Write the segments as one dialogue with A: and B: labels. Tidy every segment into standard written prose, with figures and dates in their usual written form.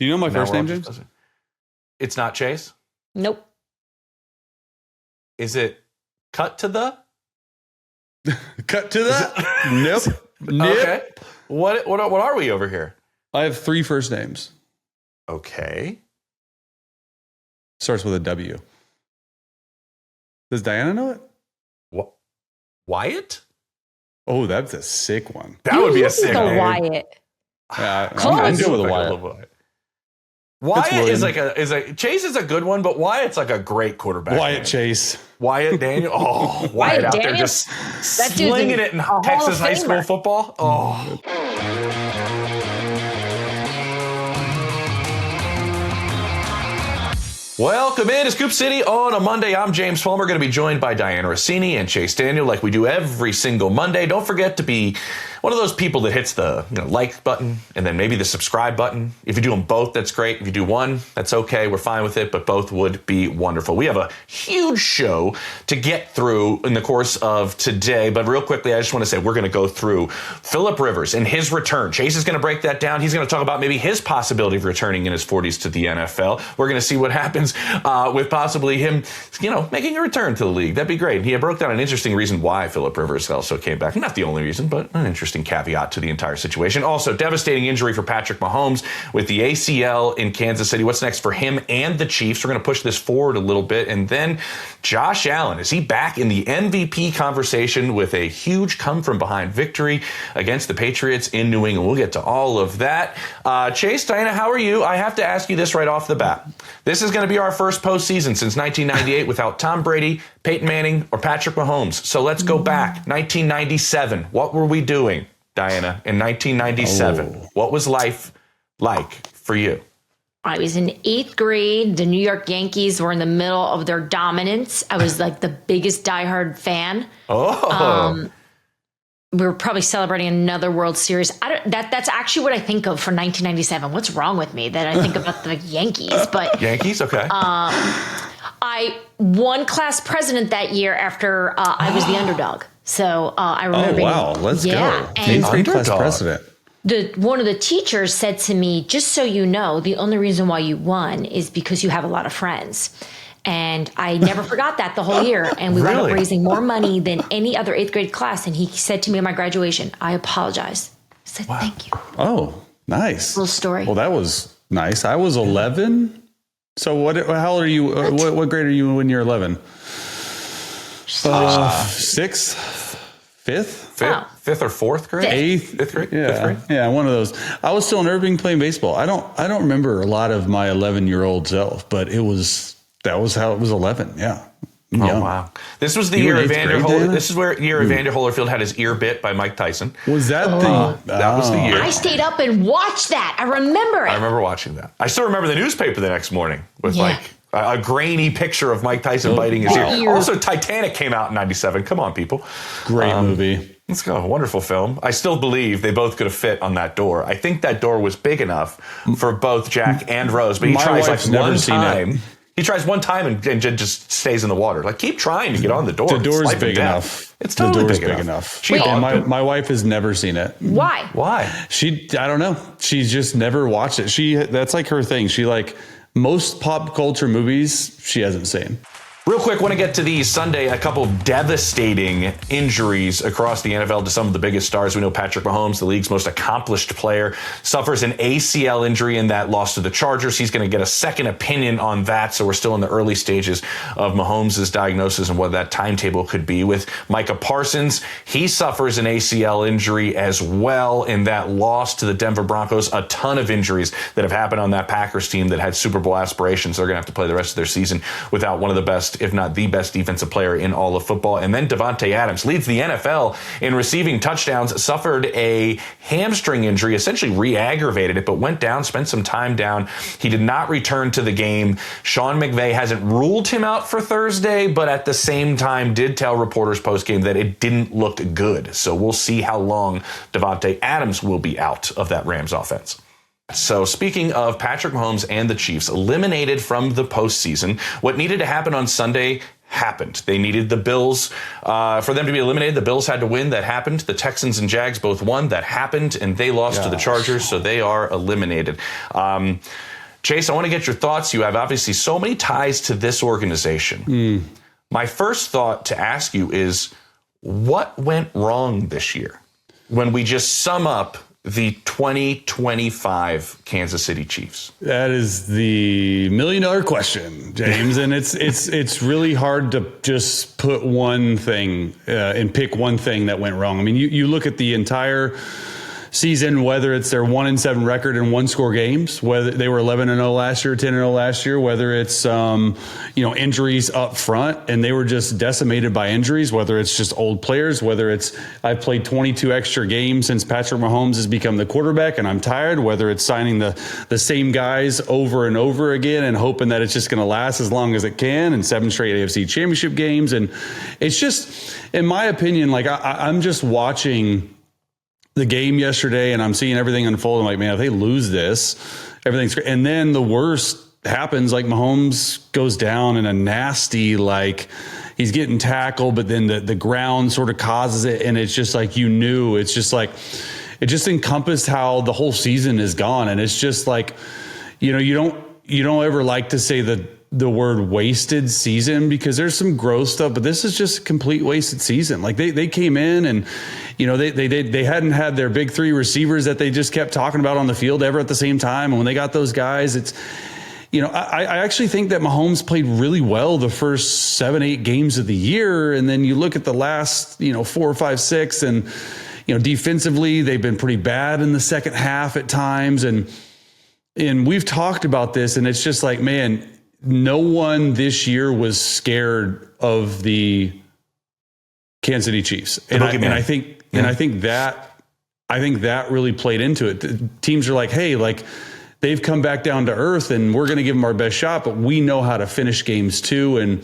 A: Do you know my first name, James?
B: It's not Chase?
C: Nope.
B: Is it cut to the?
A: Cut to the? Nope.
B: Okay. What are we over here?
A: I have 3 first names.
B: Okay.
A: Starts with a W. Does Diana know it?
B: What? Wyatt?
A: Oh, that's a sick one.
B: That would be a sick name.
C: Wyatt.
A: Yeah, I'm good with a Wyatt.
B: Wyatt is Chase is a good one, but Wyatt's like a great quarterback.
A: Wyatt Chase.
B: Wyatt Daniel. Oh, Wyatt out there just slinging it in Texas high school football. Oh. Welcome into Scoop City on a Monday. I'm James Palmer, going to be joined by Dianna Russini and Chase Daniel like we do every single Monday. Don't forget to be one of those people that hits the like button and then maybe the subscribe button. If you do them both, that's great. If you do one, that's okay. We're fine with it, but both would be wonderful. We have a huge show to get through in the course of today, but real quickly, I just want to say we're going to go through Phillip Rivers and his return. Chase is going to break that down. He's going to talk about maybe his possibility of returning in his 40s to the NFL. We're going to see what happens with possibly him, making a return to the league. That'd be great. He broke down an interesting reason why Phillip Rivers also came back. Not the only reason, but an interesting caveat to the entire situation. Also, devastating injury for Patrick Mahomes with the ACL in Kansas City. What's next for him and the Chiefs? We're going to push this forward a little bit. And then Josh Allen, is he back in the MVP conversation with a huge come-from-behind victory against the Patriots in New England? We'll get to all of that. Chase, Diana, how are you? I have to ask you this right off the bat. This is going to be our first postseason since 1998 without Tom Brady, Peyton Manning, or Patrick Mahomes. So let's go back. 1997. What were we doing, Diana, in 1997? What was life like for you?
C: I was in 8th grade. The New York Yankees were in the middle of their dominance. I was like the biggest diehard fan. We were probably celebrating another World Series. That's actually what I think of for 1997. What's wrong with me that I think about the Yankees? But
B: Yankees, okay.
C: I won class president that year after I was the underdog. So I remember.
A: Oh wow, let's go!
C: And
A: class president.
C: One of the teachers said to me, "Just so you know, the only reason why you won is because you have a lot of friends." And I never forgot that the whole year. And we wound up raising more money than any other 8th grade class. And he said to me at my graduation, "I apologize." I said, "Thank you."
A: Oh, nice.
C: Little story.
A: Well, that was nice. I was 11. So how old are you? What grade are you when you're 11? 6th? 5th?
C: Oh.
B: 5th or 4th grade?
A: 8th?
B: 5th grade?
A: Yeah.
B: 5th grade?
A: Yeah, one of those. I was still in Irving playing baseball. I don't remember a lot of my 11-year-old self, but that was how it was 11. Yeah.
B: Oh, wow. This was the year Evander Holyfield. This is where Evander Holyfield had his ear bit by Mike Tyson.
A: Was that
B: that was the year?
C: I stayed up and watched that. I remember it.
B: I remember watching that. I still remember the newspaper the next morning with a grainy picture of Mike Tyson biting his ear. Also, Titanic came out in 97. Come on, people.
A: Great movie.
B: Let's go. Wonderful film. I still believe they both could have fit on that door. I think that door was big enough for both Jack and Rose, but he tries like one time. He tries one time and just stays in the water. Like, keep trying to get on the door.
A: The door's big enough.
B: It's totally big enough.
A: My wife has never seen it.
C: Why?
A: I don't know. She's just never watched it. That's like her thing. Most pop culture movies she hasn't seen.
B: Real quick, want to get to these Sunday, a couple devastating injuries across the NFL to some of the biggest stars. We know Patrick Mahomes, the league's most accomplished player, suffers an ACL injury in that loss to the Chargers. He's going to get a second opinion on that, so we're still in the early stages of Mahomes' diagnosis and what that timetable could be. With Micah Parsons, he suffers an ACL injury as well in that loss to the Denver Broncos. A ton of injuries that have happened on that Packers team that had Super Bowl aspirations. They're going to have to play the rest of their season without one of the best, if not the best defensive player in all of football. And then Davante Adams leads the NFL in receiving touchdowns, suffered a hamstring injury, essentially re-aggravated it, but went down, spent some time down. He did not return to the game. Sean McVay hasn't ruled him out for Thursday, but at the same time did tell reporters post-game that it didn't look good. So we'll see how long Davante Adams will be out of that Rams offense. So speaking of Patrick Mahomes and the Chiefs, eliminated from the postseason, what needed to happen on Sunday happened. They needed the Bills for them to be eliminated. The Bills had to win. That happened. The Texans and Jags both won. That happened. And they lost to the Chargers, so they are eliminated. Chase, I want to get your thoughts. You have obviously so many ties to this organization. My first thought to ask you is, what went wrong this year when we just sum up the 2025 Kansas City Chiefs?
A: That is the $1 million question, James. And it's really hard to just put one thing and pick one thing that went wrong. I mean, you look at the entire season, whether it's their 1-7 record in one-score games, whether they were 11-0 last year, 10-0 last year, whether it's injuries up front, and they were just decimated by injuries, whether it's just old players, whether it's I've played 22 extra games since Patrick Mahomes has become the quarterback and I'm tired, whether it's signing the same guys over and over again and hoping that it's just going to last as long as it can, and 7 straight AFC championship games. And it's just, in my opinion, like I'm just watching the game yesterday and I'm seeing everything unfold. I'm like, man, if they lose this, everything's great. And then the worst happens, like Mahomes goes down in a nasty, like he's getting tackled, but then the ground sort of causes it. And it's just like, it's just like, it just encompassed how the whole season is gone. And it's just like, you don't ever like to say the word wasted season, because there's some growth stuff, but this is just a complete wasted season. Like they came in and, they hadn't had their big 3 receivers that they just kept talking about on the field ever at the same time. And when they got those guys, it's, I actually think that Mahomes played really well the first 7-8 games of the year. And then you look at the last, 4, 5, 6, and, defensively, they've been pretty bad in the second half at times. And we've talked about this, and it's just like, man, no one this year was scared of the Kansas City Chiefs. And I think that really played into it. Teams are like, hey, like they've come back down to earth and we're going to give them our best shot, but we know how to finish games too. And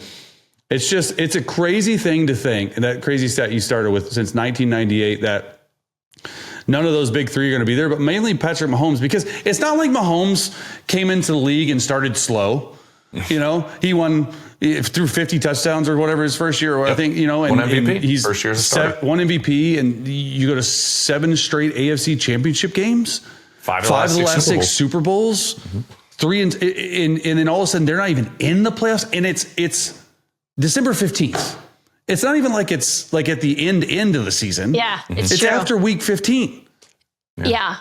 A: it's a crazy thing to think, and that crazy stat you started with, since 1998, that none of those big 3 are going to be there, but mainly Patrick Mahomes, because it's not like Mahomes came into the league and started slow. He won through 50 touchdowns or whatever his first year, I think, and,
B: one MVP.
A: And he's
B: first year as a starter.
A: 1 MVP, and you go to 7 straight AFC championship games, 5 of the last 6 Super Bowls, 3 and then all of a sudden they're not even in the playoffs, and it's December 15th. It's not even like it's like at the end of the season.
C: Yeah, it's
A: true. After week 15.
C: Yeah.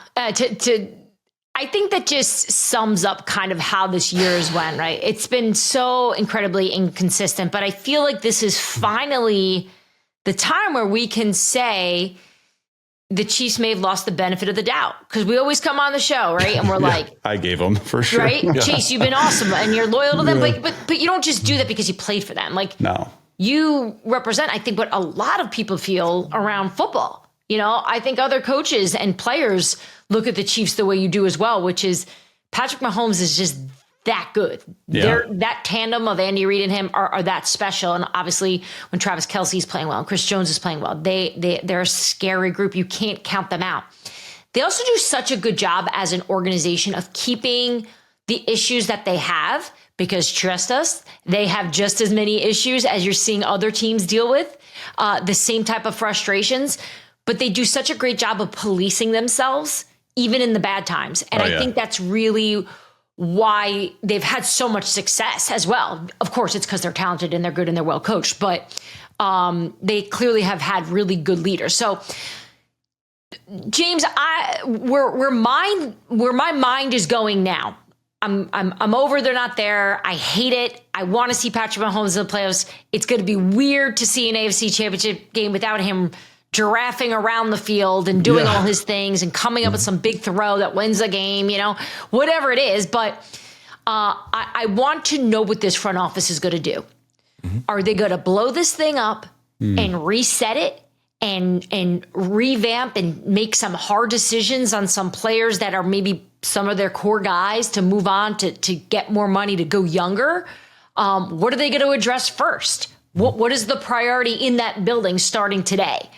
C: I think that just sums up kind of how this year's went, right? It's been so incredibly inconsistent, but I feel like this is finally the time where we can say the Chiefs may have lost the benefit of the doubt, because we always come on the show, right? And we're like,
A: I gave them for sure.
C: Right? Yeah. Chase, you've been awesome and you're loyal to them, but you don't just do that because you played for them. Like,
A: no.
C: You represent, I think, what a lot of people feel around football. I think other coaches and players look at the Chiefs the way you do as well, which is Patrick Mahomes is just that good. Yeah. That tandem of Andy Reid and him are that special. And obviously when Travis Kelce's playing well and Chris Jones is playing well, they're a scary group. You can't count them out. They also do such a good job as an organization of keeping the issues that they have, because trust us, they have just as many issues as you're seeing other teams deal with, the same type of frustrations, but they do such a great job of policing themselves, even in the bad times. And I think that's really why they've had so much success as well. Of course, it's because they're talented and they're good and they're well coached, but they clearly have had really good leaders. So, James, where my mind is going now, I'm over. They're not there. I hate it. I want to see Patrick Mahomes in the playoffs. It's going to be weird to see an AFC championship game without him giraffing around the field and doing all his things and coming up with some big throw that wins the game, whatever it is. But I want to know what this front office is going to do. Mm-hmm. Are they going to blow this thing up and reset it and revamp and make some hard decisions on some players that are maybe some of their core guys to move on to get more money, to go younger? What are they going to address first? What is the priority in that building starting today?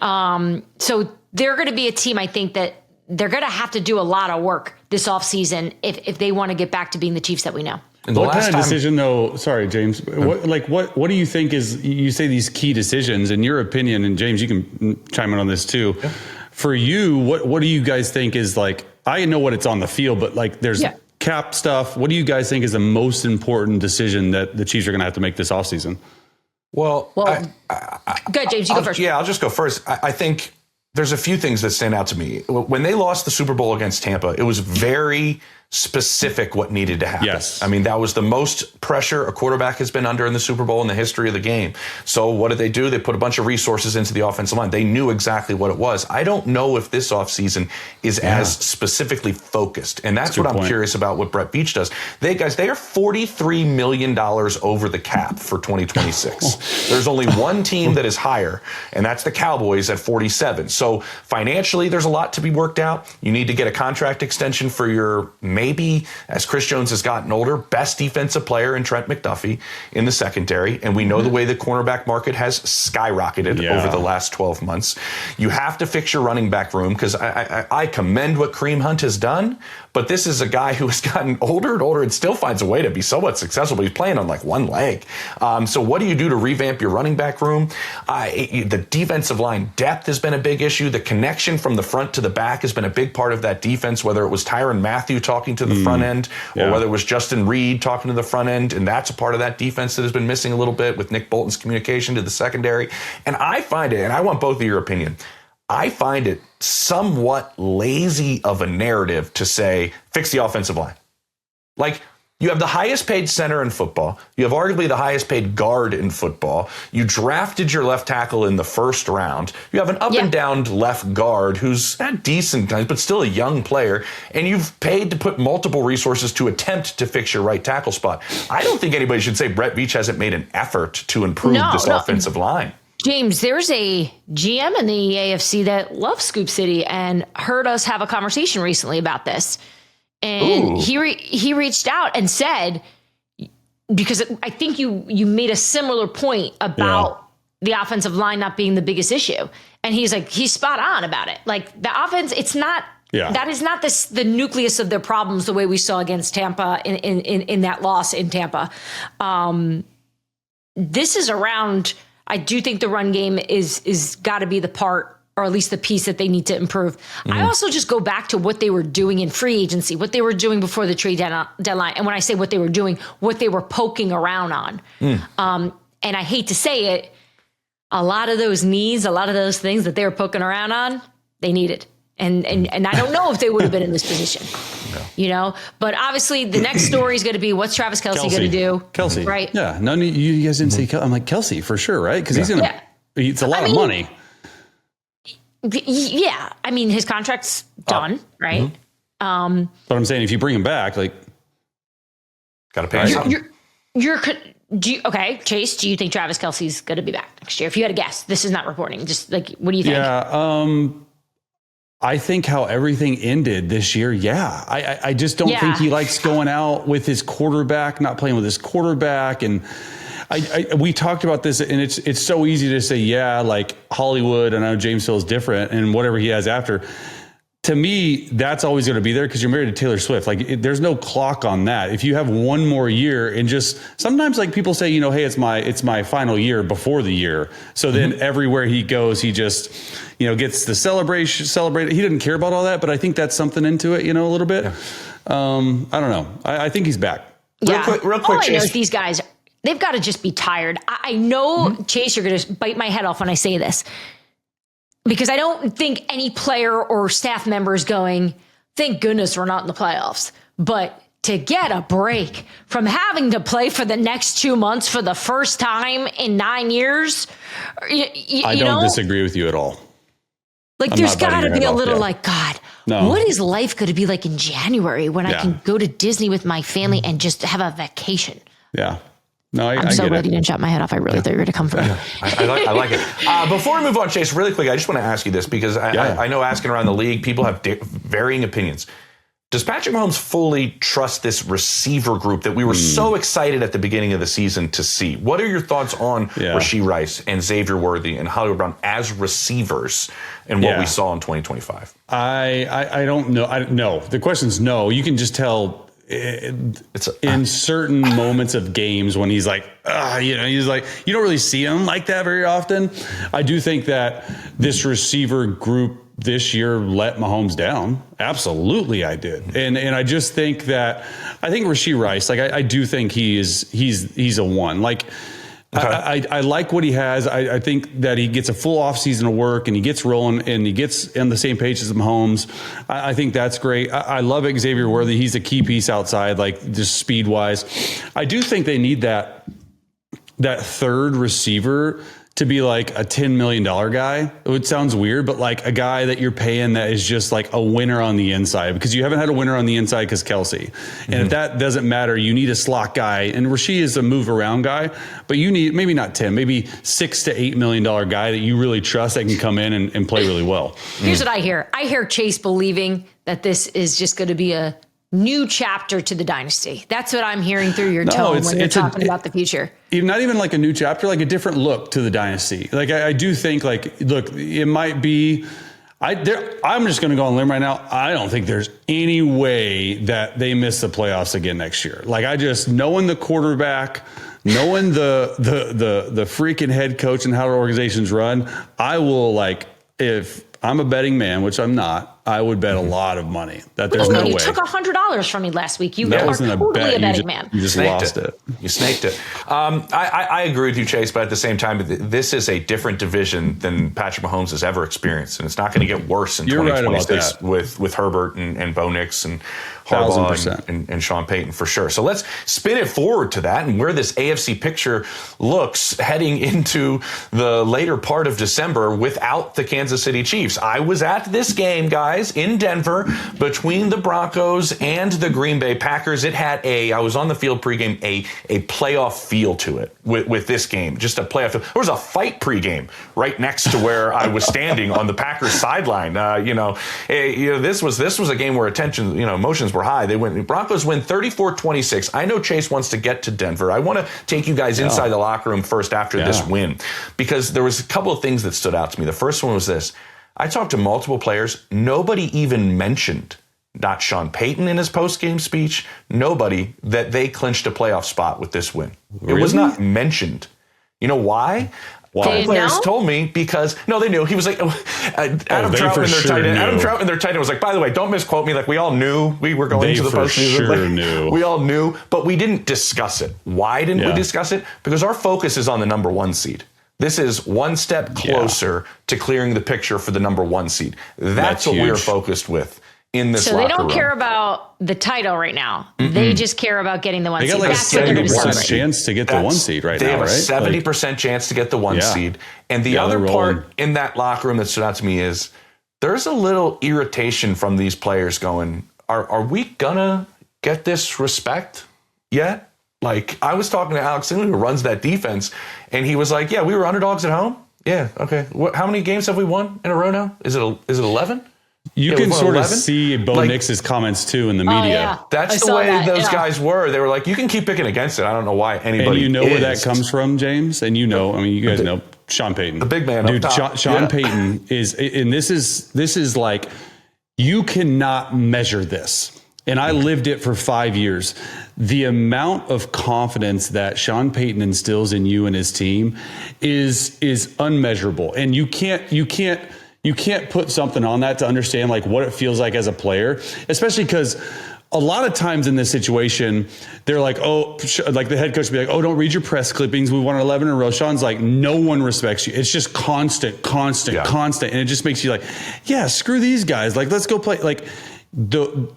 C: So they're going to be a team, I think, that they're going to have to do a lot of work this offseason if they want to get back to being the Chiefs that we know.
A: What kind of decision, though? Sorry, James. What do you think is? You say these key decisions, in your opinion, and James, you can chime in on this too. Yeah. For you, what do you guys think is like? I know what it's on the field, but like there's cap stuff, what do you guys think is the most important decision that the Chiefs are going to have to make this offseason?
B: Well,
C: go ahead, James. You go first.
B: Yeah, I'll just go first. I think there's a few things that stand out to me. When they lost the Super Bowl against Tampa, it was very specific what needed to happen.
A: Yes.
B: I mean, that was the most pressure a quarterback has been under in the Super Bowl in the history of the game. So what did they do? They put a bunch of resources into the offensive line. They knew exactly what it was. I don't know if this offseason is as specifically focused. And that's what I'm curious about what Brett Veach does. They are $43 million over the cap for 2026. There's only one team that is higher, and that's the Cowboys at 47. So financially, there's a lot to be worked out. You need to get a contract extension for your maybe, as Chris Jones has gotten older, best defensive player in Trent McDuffie in the secondary. And we know the way the cornerback market has skyrocketed over the last 12 months. You have to fix your running back room, because I commend what Kareem Hunt has done, but this is a guy who has gotten older and older and still finds a way to be somewhat successful, but he's playing on like one leg. So what do you do to revamp your running back room? The defensive line depth has been a big issue. The connection from the front to the back has been a big part of that defense, whether it was Tyrann Mathieu talking to the front end or whether it was Justin Reed talking to the front end. And that's a part of that defense that has been missing a little bit with Nick Bolton's communication to the secondary. And I find it, and I want both of your opinion, I find it somewhat lazy of a narrative to say, fix the offensive line. Like, you have the highest paid center in football. You have arguably the highest paid guard in football. You drafted your left tackle in the first round. You have an up and down left guard who's not decent, but still a young player. And you've paid to put multiple resources to attempt to fix your right tackle spot. I don't think anybody should say Brett Veach hasn't made an effort to improve this offensive line.
C: James, there's a GM in the AFC that loves Scoop City and heard us have a conversation recently about this. And he reached out and said, because I think you made a similar point about the offensive line not being the biggest issue. And he's like, he's spot on about it. Like, the offense, it's not, that is not the nucleus of their problems the way we saw against Tampa in that loss in Tampa. This is around, I do think the run game is got to be the part, or at least the piece that they need to improve. I also just go back to what they were doing in free agency, what they were doing before the trade deadline. And when I say what they were doing, what they were poking around on. And I hate to say it, a lot of those needs, a lot of those things that they were poking around on, they needed. And I don't know if they would have been in this position, you know, but obviously the next story is going to be, what's Travis Kelce going to do?
A: Kelce.
C: Right.
A: Yeah. None of you guys didn't say Kelce. I'm like, Kelce for sure. Right. Cause he's going to, it's a lot of money.
C: Yeah, I mean, his contract's done, right?
A: But I'm saying, if you bring him back, like,
B: got to pay something.
C: Okay, Chase, do you think Travis Kelce's going to be back next year? If you had a guess, this is not reporting. Just like, what do you think?
A: Yeah, I think how everything ended this year. Yeah, I just don't think he likes going out with his quarterback, not playing with his quarterback, and. We talked about this, and it's so easy to say, like Hollywood, and I know James Hill's different, and whatever he has after. To me, that's always going to be there because you're married to Taylor Swift. Like, there's no clock on that. If you have one more year, and just sometimes, like, people say, hey, it's my final year before the year. So then everywhere he goes, he just, gets the celebrate. He didn't care about all that, but I think that's something into it, a little bit. I don't know. I think he's back.
C: Yeah.
B: Real quick,
C: all I know
B: Chase.
C: is these guys, they've got to just be tired. I know, Chase, you're going to bite my head off when I say this, because I don't think any player or staff member is going, thank goodness we're not in the playoffs. But to get a break from having to play for the next 2 months for the first time in 9 years,
A: I don't disagree with you at all.
C: Like, there's got to be a little God, what is life going to be like in January when I can go to Disney with my family and just have a vacation?
A: Yeah. No,
C: I'm so glad you didn't chop my head off. I really thought you were going to come for me.
B: I like it. Before we move on, Chase, really quick, I just want to ask you this, because I know asking around the league, people have varying opinions. Does Patrick Mahomes fully trust this receiver group that we were so excited at the beginning of the season to see? What are your thoughts on Rashee Rice and Xavier Worthy and Hollywood Brown as receivers and what we saw in 2025?
A: I don't know. No, the question's no. You can just tell in certain moments of games when he's like, he's like, you don't really see him like that very often. I do think that this receiver group this year let Mahomes down. Absolutely, I did. And I just think that I think Rashee Rice, like I do think he's a one. Like I like what he has. I think that he gets a full offseason of work and he gets rolling and he gets on the same page as Mahomes. I think that's great. I love Xavier Worthy. He's a key piece outside, like just speed wise. I do think they need that third receiver to be like a $10 million guy. It sounds weird, but like a guy that you're paying that is just like a winner on the inside, because you haven't had a winner on the inside because Kelsey. And if that doesn't matter, you need a slot guy. And Rashee is a move around guy, but you need maybe not 10, maybe $6 to $8 million guy that you really trust that can come in and play really well.
C: Here's what I hear. I hear Chase believing that this is just going to be a new chapter to the dynasty. That's what I'm hearing through your tone when you're talking about the future.
A: Not even like a new chapter, like a different look to the dynasty. Like I do think, like, look, it might be. I'm just going to go on a limb right now. I don't think there's any way that they miss the playoffs again next year. Like I just knowing the quarterback, knowing the freaking head coach and how the organizations run, I will, like, if I'm a betting man, which I'm not, I would bet a lot of money that there's no way.
C: You took $100 from me last week. You
A: that
C: are
A: wasn't
C: totally a betting man.
A: You just lost it.
B: You snaked it. I agree with you, Chase, but at the same time, this is a different division than Patrick Mahomes has ever experienced, and it's not going to get worse in 2026 with Herbert and Bo Nix and Harbaugh and Sean Payton for sure. So let's spin it forward to that and where this AFC picture looks heading into the later part of December without the Kansas City Chiefs. I was at this game, guys, in Denver between the Broncos and the Green Bay Packers. It had I was on the field pregame, a playoff feel to it with this game, just a playoff feel. There was a fight pregame right next to where I was standing on the Packers sideline. This was a game where emotions were high. Broncos win 34-26. I know Chase wants to get to Denver. I want to take you guys inside the locker room first after this win, because there was a couple of things that stood out to me. The first one was this. I talked to multiple players. Nobody even mentioned, not Sean Payton in his post-game speech, nobody, that they clinched a playoff spot with this win. Really? It was not mentioned. You know why? Wow. Players told me because they knew. He was like, Adam Troutman, their tight end, was like, by the way, don't misquote me. Like, we all knew we were going to the postseason.
A: Knew.
B: We all knew, but we didn't discuss it. Why didn't we discuss it? Because our focus is on the number one seed. This is one step closer to clearing the picture for the number one seed. That's what we're focused with in this locker room. So they don't
C: care about the title right now. Mm-mm. They just care about getting the one seed.
A: They got like
C: That's
A: a 70% chance to get the one seed right now,
B: right? They have a 70% chance to get the one seed. And the other part in that locker room that stood out to me is there's a little irritation from these players going, are we going to get this respect yet? Like, I was talking to Alex Singley, who runs that defense, and he was like, yeah, we were underdogs at home. Yeah, okay. How many games have we won in a row now? Is it 11?
A: You can sort of see Bo Nix's comments, too, in the media.
C: Yeah.
B: That's the way those guys were. They were like, you can keep picking against it. I don't know why anybody
A: And where that comes from, James? And you guys know, Sean Payton.
B: The big man up top.
A: Sean Payton is, and this is like, you cannot measure this. And I lived it for 5 years. The amount of confidence that Sean Payton instills in you and his team is unmeasurable. And you can't put something on that to understand like what it feels like as a player, especially because a lot of times in this situation, they're like, like the head coach would be like, don't read your press clippings. We won 11 in a row. Sean's like, no one respects you. It's just constant. And it just makes you like, yeah, screw these guys. Like, let's go play. Like,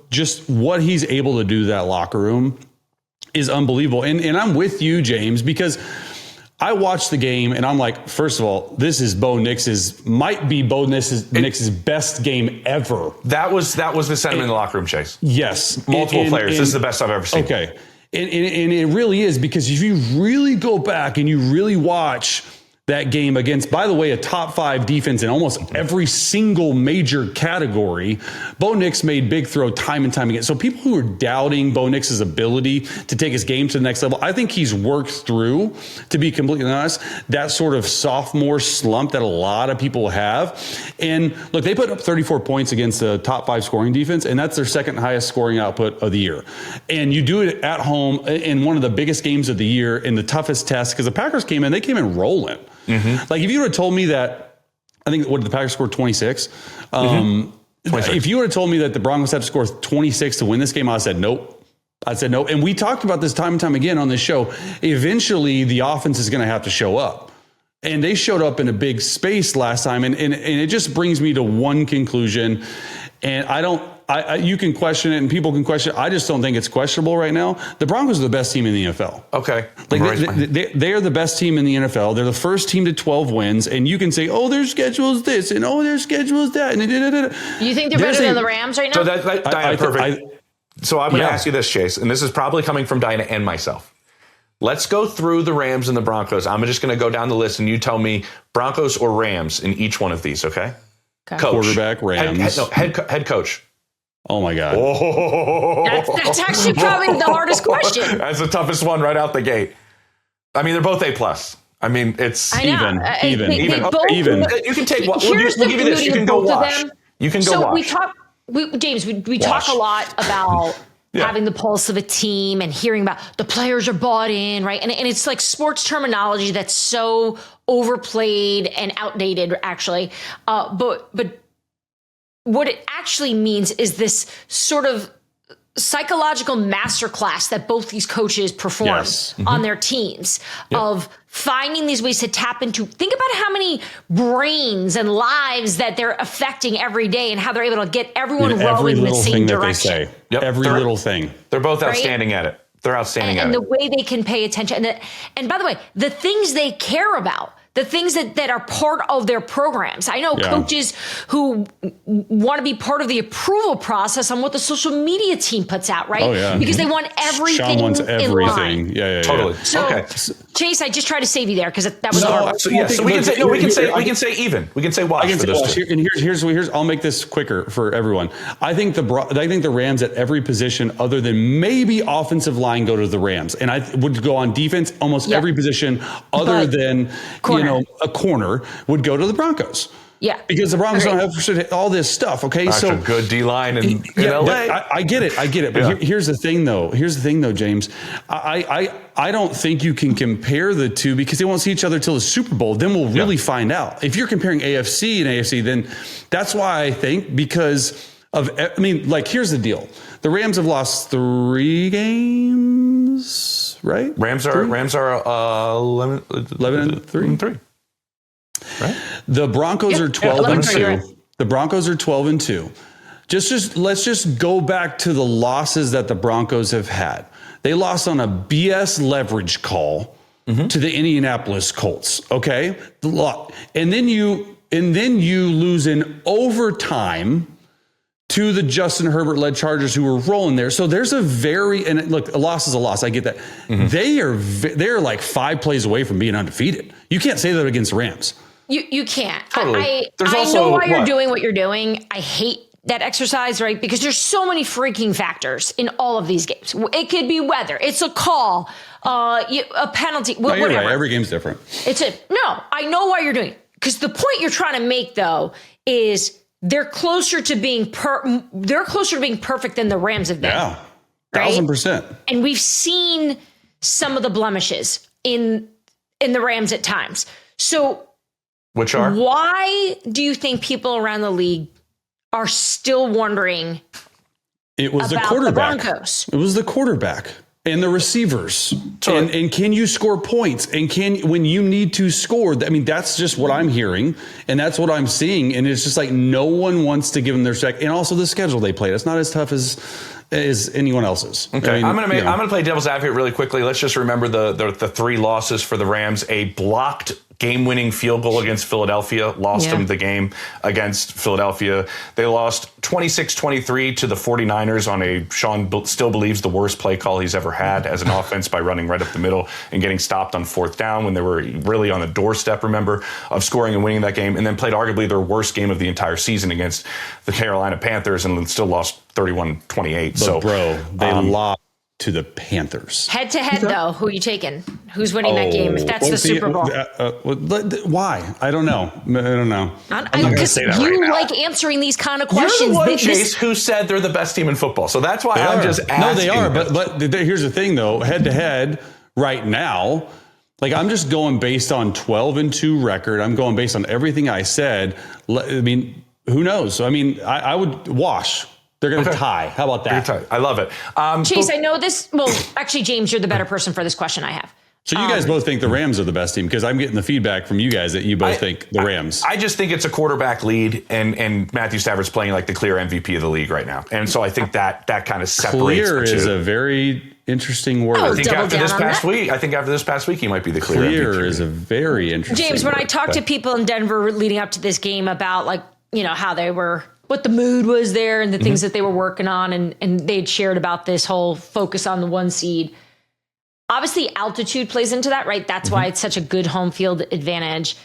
A: just what he's able to do to that locker room is unbelievable. And I'm with you, James, because I watched the game and I'm like, first of all, this is might be Bo Nix's best game ever.
B: That was the sentiment in the locker room, Chase.
A: Yes.
B: Multiple players. This is the best I've ever seen.
A: Okay. And it really is, because if you really go back and you really watch that game against, by the way, a top 5 defense in almost every single major category, Bo Nix made big throw time and time again. So people who are doubting Bo Nix's ability to take his game to the next level, I think he's worked through, to be completely honest, that sort of sophomore slump that a lot of people have. And look, they put up 34 points against a top 5 scoring defense, and that's their second highest scoring output of the year. And you do it at home in one of the biggest games of the year in the toughest test, because the Packers came in rolling. Mm-hmm. Like, if you would have told me that I think what did the Packers score 26? 26. If you would have told me that the Broncos have to score 26 to win this game, I said nope. I said no. And we talked about this time and time again on this show. Eventually, the offense is going to have to show up. And they showed up in a big space last time. And it just brings me to one conclusion. And you can question it and people can question it. I just don't think it's questionable right now. The Broncos are the best team in the NFL.
B: Okay.
A: They are the best team in the NFL. They're the first team to 12 wins. And you can say, oh, their schedule is this and oh, their schedule is that. And
C: you think they're better than the Rams right now?
B: So Diana, perfect. So I'm going to ask you this, Chase, and this is probably coming from Diana and myself. Let's go through the Rams and the Broncos. I'm just going to go down the list and you tell me Broncos or Rams in each one of these, okay?
C: Okay.
A: Coach. Quarterback, Rams.
B: Head coach.
A: Oh, my God.
C: That's actually probably the hardest question.
B: That's the toughest one right out the gate. I mean, they're both A+. I mean, it's
A: even.
B: You can take one. We'll give you this. You can go wash. You can go wash.
C: James, we talk a lot about having the pulse of a team and hearing about the players are bought in, right? And it's like sports terminology that's so overplayed and outdated, actually. But what it actually means is this sort of psychological masterclass that both these coaches perform on their teams of finding these ways to tap into. Think about how many brains and lives that they're affecting every day and how they're able to get everyone rowing in the same direction.
A: Every little thing.
B: They're both outstanding at it. They're outstanding at it.
C: And the way they can pay attention. And by the way, the things they care about, the things that are part of their programs. I know coaches who want to be part of the approval process on what the social media team puts out, right?
A: Oh, yeah.
C: Because they want everything.
A: Sean wants everything.
C: In line.
A: Yeah.
B: Totally.
C: So, Chase, I just tried to save you there because that was hard.
B: So we can say even. We can say wash.
A: And here's I'll make this quicker for everyone. I think the Rams at every position other than maybe offensive line go to the Rams, and I would go on defense almost every position other than a corner would go to the Broncos. Yeah, because the Broncos don't have all this stuff. Okay,
B: so a good D line in LA.
A: I get it. But here's the thing, though. James. I don't think you can compare the two because they won't see each other till the Super Bowl. Then we'll really find out. If you're comparing AFC and AFC, then that's why I think because of. I mean, like here's the deal: the Rams have lost 3 games, right?
B: Rams are 11-3. Right.
A: The Broncos are 12-2. The Broncos are 12-2. Let's just go back to the losses that the Broncos have had. They lost on a BS leverage call to the Indianapolis Colts. Okay, and then you lose in overtime to the Justin Herbert-led Chargers who were rolling there. So there's a loss is a loss. I get that. They're like 5 plays away from being undefeated. You can't say that against the Rams.
C: You can't.
B: Totally.
C: I know why you're doing what you're doing. I hate that exercise, right? Because there's so many freaking factors in all of these games. It could be weather. It's a call, a penalty, whatever.
A: You're right. Every game's different.
C: I know why you're doing it. Because the point you're trying to make, though, is they're closer to being perfect than the Rams have been.
A: Yeah, 1,000%.
C: And we've seen some of the blemishes in the Rams at times. So,
B: which are?
C: Why do you think people around the league are still wondering?
A: It was
C: about
A: the quarterback.
C: The Broncos.
A: It was the quarterback and the receivers. And can you score points? And when you need to score? I mean, that's just what I'm hearing, and that's what I'm seeing. And it's just like no one wants to give them their check. And also the schedule they played. It's not as tough as anyone else's.
B: Okay, I'm gonna play devil's advocate really quickly. Let's just remember the 3 losses for the Rams. A blocked game-winning field goal against Philadelphia lost them the game against Philadelphia. They lost 26-23 to the 49ers on a Sean still believes the worst play call he's ever had as an offense by running right up the middle and getting stopped on 4th down when they were really on the doorstep, remember, of scoring and winning that game, and then played arguably their worst game of the entire season against the Carolina Panthers and still lost 31-28.
A: So, bro, they lost to the Panthers.
C: Head-to-head, though, who are you taking? Who's winning that game if that's the Super Bowl?
A: Why? I don't know.
C: Because you like answering these kind of questions.
B: You're the one, Chase, who said they're the best team in football. So that's why I'm just asking.
A: No, they are. But here's the thing, though. Head-to-head right now, Like, I'm just going based on 12-2 record. I'm going based on everything I said. I mean, who knows? I mean, I would wash. They're going to tie. How about that?
B: I love it.
C: Chase, I know this. Well, actually, James, you're the better person for this question I have.
A: So you guys both think the Rams are the best team, because I'm getting the feedback from you guys that you both think the Rams.
B: I just think it's a quarterback lead, and Matthew Stafford's playing like the clear MVP of the league right now. And so I think that kind of separates
A: clear
B: the two.
A: is a very interesting word.
C: Oh,
B: I think after this past week, he might be the clear MVP.
A: Clear is a very interesting
C: James, when
A: word.
C: I talked to people in Denver leading up to this game about, like, you know, how they were, what the mood was there and the things that they were working on, and they'd shared about this whole focus on the 1 seed. Obviously, altitude plays into that, right? That's why it's such a good home field advantage.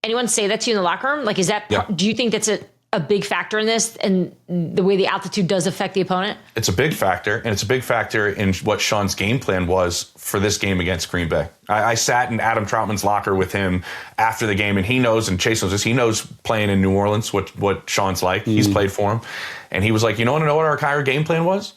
C: Anyone say that to you in the locker room? Like, is that, do you think that's a big factor in this, and the way the altitude does affect the opponent?
B: It's a big factor, and it's a big factor in what Sean's game plan was for this game against Green Bay. I sat in Adam Troutman's locker with him after the game, and he knows, and Chase knows this, he knows playing in New Orleans what Sean's like. He's played for him. And he was like, you want to know what our entire game plan was?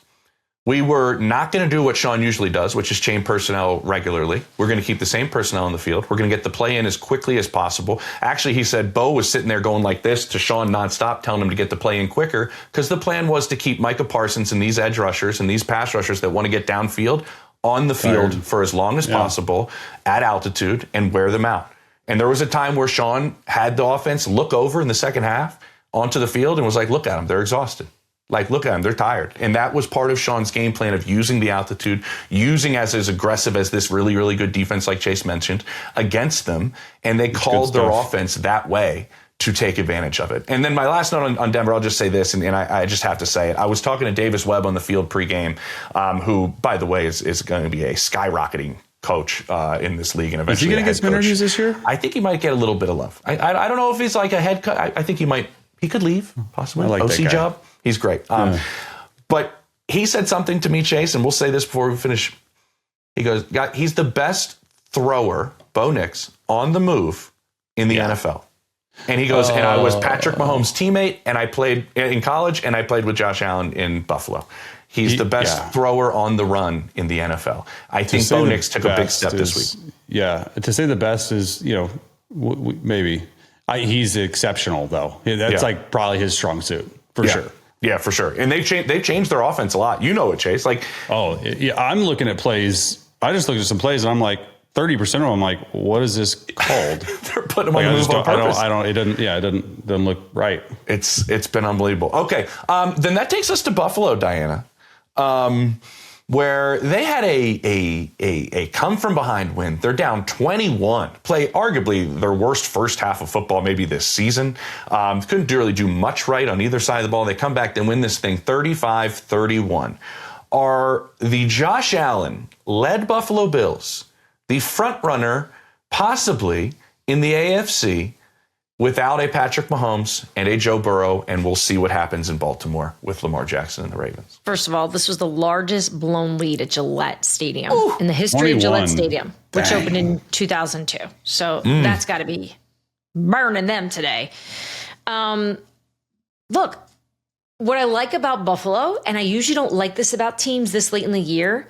B: We were not going to do what Sean usually does, which is change personnel regularly. We're going to keep the same personnel on the field. We're going to get the play in as quickly as possible. Actually, he said Bo was sitting there going like this to Sean nonstop, telling him to get the play in quicker, because the plan was to keep Micah Parsons and these edge rushers and these pass rushers that want to get downfield on the field for as long as possible at altitude and wear them out. And there was a time where Sean had the offense look over in the second half onto the field and was like, look at them, they're exhausted. Like, look at them, they're tired. And that was part of Sean's game plan of using the altitude, using as aggressive as this really, really good defense, like Chase mentioned, against them. And they called their offense that way to take advantage of it. And then my last note on Denver, I'll just say this, and I just have to say it. I was talking to Davis Webb on the field pregame, who, by the way, is going to be a skyrocketing coach in this league. And eventually,
A: is he going to get some interviews this year?
B: I think he might get a little bit of love. I don't know if he's like a head coach. I think he could leave, possibly.
A: I like
B: OC job. He's great. But he said something to me, Chase, and we'll say this before we finish. He goes, he's the best thrower, Bo Nix, on the move in the NFL. And he goes, and I was Patrick Mahomes' teammate, and I played in college, and I played with Josh Allen in Buffalo. He's the best thrower on the run in the NFL. I think Bo Nix took a big step this week.
A: Yeah, to say the best is, maybe. He's exceptional, though. That's like probably his strong suit, for sure.
B: Yeah, for sure. And they've changed their offense a lot. You know it, Chase. Like,
A: I'm looking at plays. I just looked at some plays, and I'm like, 30% of them, I'm like, what is this called?
B: They're putting them on the move on purpose.
A: It doesn't look right.
B: It's been unbelievable. Okay, then that takes us to Buffalo, Dianna, where they had a come from behind win. They're down 21. Play arguably their worst first half of football maybe this season. Couldn't really do much right on either side of the ball. They come back and win this thing 35-31. Are the Josh Allen led Buffalo Bills the front runner possibly in the AFC without a Patrick Mahomes and a Joe Burrow, and we'll see what happens in Baltimore with Lamar Jackson and the Ravens?
C: First of all, this was the largest blown lead at Gillette Stadium in the history of Gillette Stadium, which opened in 2002. So that's got to be burning them today. Look, what I like about Buffalo, and I usually don't like this about teams this late in the year,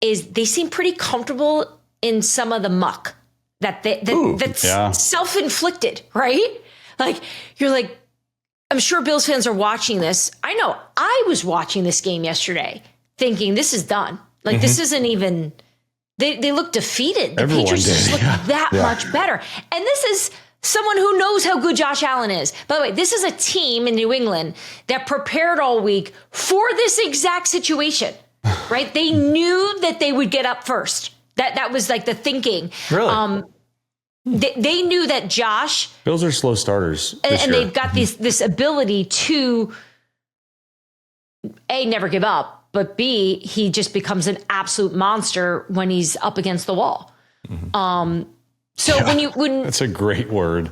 C: is they seem pretty comfortable in some of the muck that's self-inflicted, right? Like, you're like, I'm sure Bills fans are watching this. I know I was watching this game yesterday thinking this is done. Like, this isn't even, they look defeated. The Patriots just look that much better. And this is someone who knows how good Josh Allen is. By the way, this is a team in New England that prepared all week for this exact situation, right? They knew that they would get up first. That was like the thinking.
B: Really?
C: They knew that Josh.
A: Bills are slow starters.
C: And they've got this ability to, A, never give up, but B, he just becomes an absolute monster when he's up against the wall. So when
A: that's a great word.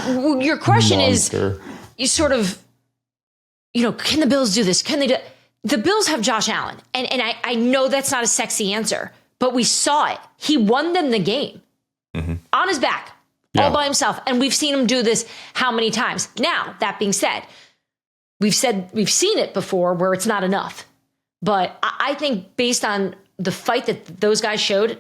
C: Your question
A: monster.
C: Is, you sort of, can the Bills do this? Can they do? The Bills have Josh Allen. And I know that's not a sexy answer, but we saw it. He won them the game on his back, all by himself. And we've seen him do this how many times? Now, that being said, we've seen it before where it's not enough. But I think based on the fight that those guys showed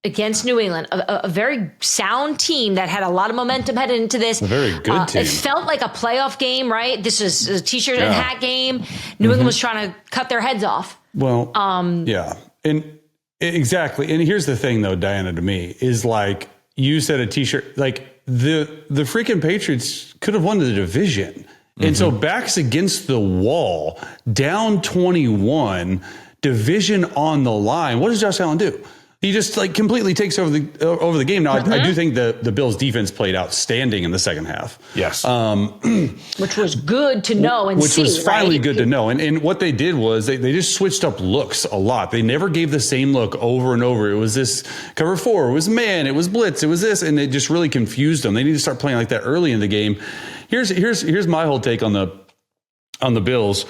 C: against New England, a very sound team that had a lot of momentum headed into this.
A: A very good team.
C: It felt like a playoff game, right? This was a t-shirt and hat game. New England was trying to cut their heads off.
A: Well, yeah. And exactly. And here's the thing, though, Diana, to me, is like you said a t-shirt, like the freaking Patriots could have won the division. And so backs against the wall, down 21, division on the line. What does Josh Allen do? He just like completely takes over the game. Now, I do think the Bills defense played outstanding in the second half.
B: Yes.
C: Which was good to know and see.
A: Which was finally good to know. And what they did was they just switched up looks a lot. They never gave the same look over and over. It was this cover 4, it was man, it was blitz, it was this, and it just really confused them. They need to start playing like that early in the game. Here's my whole take on the Bills.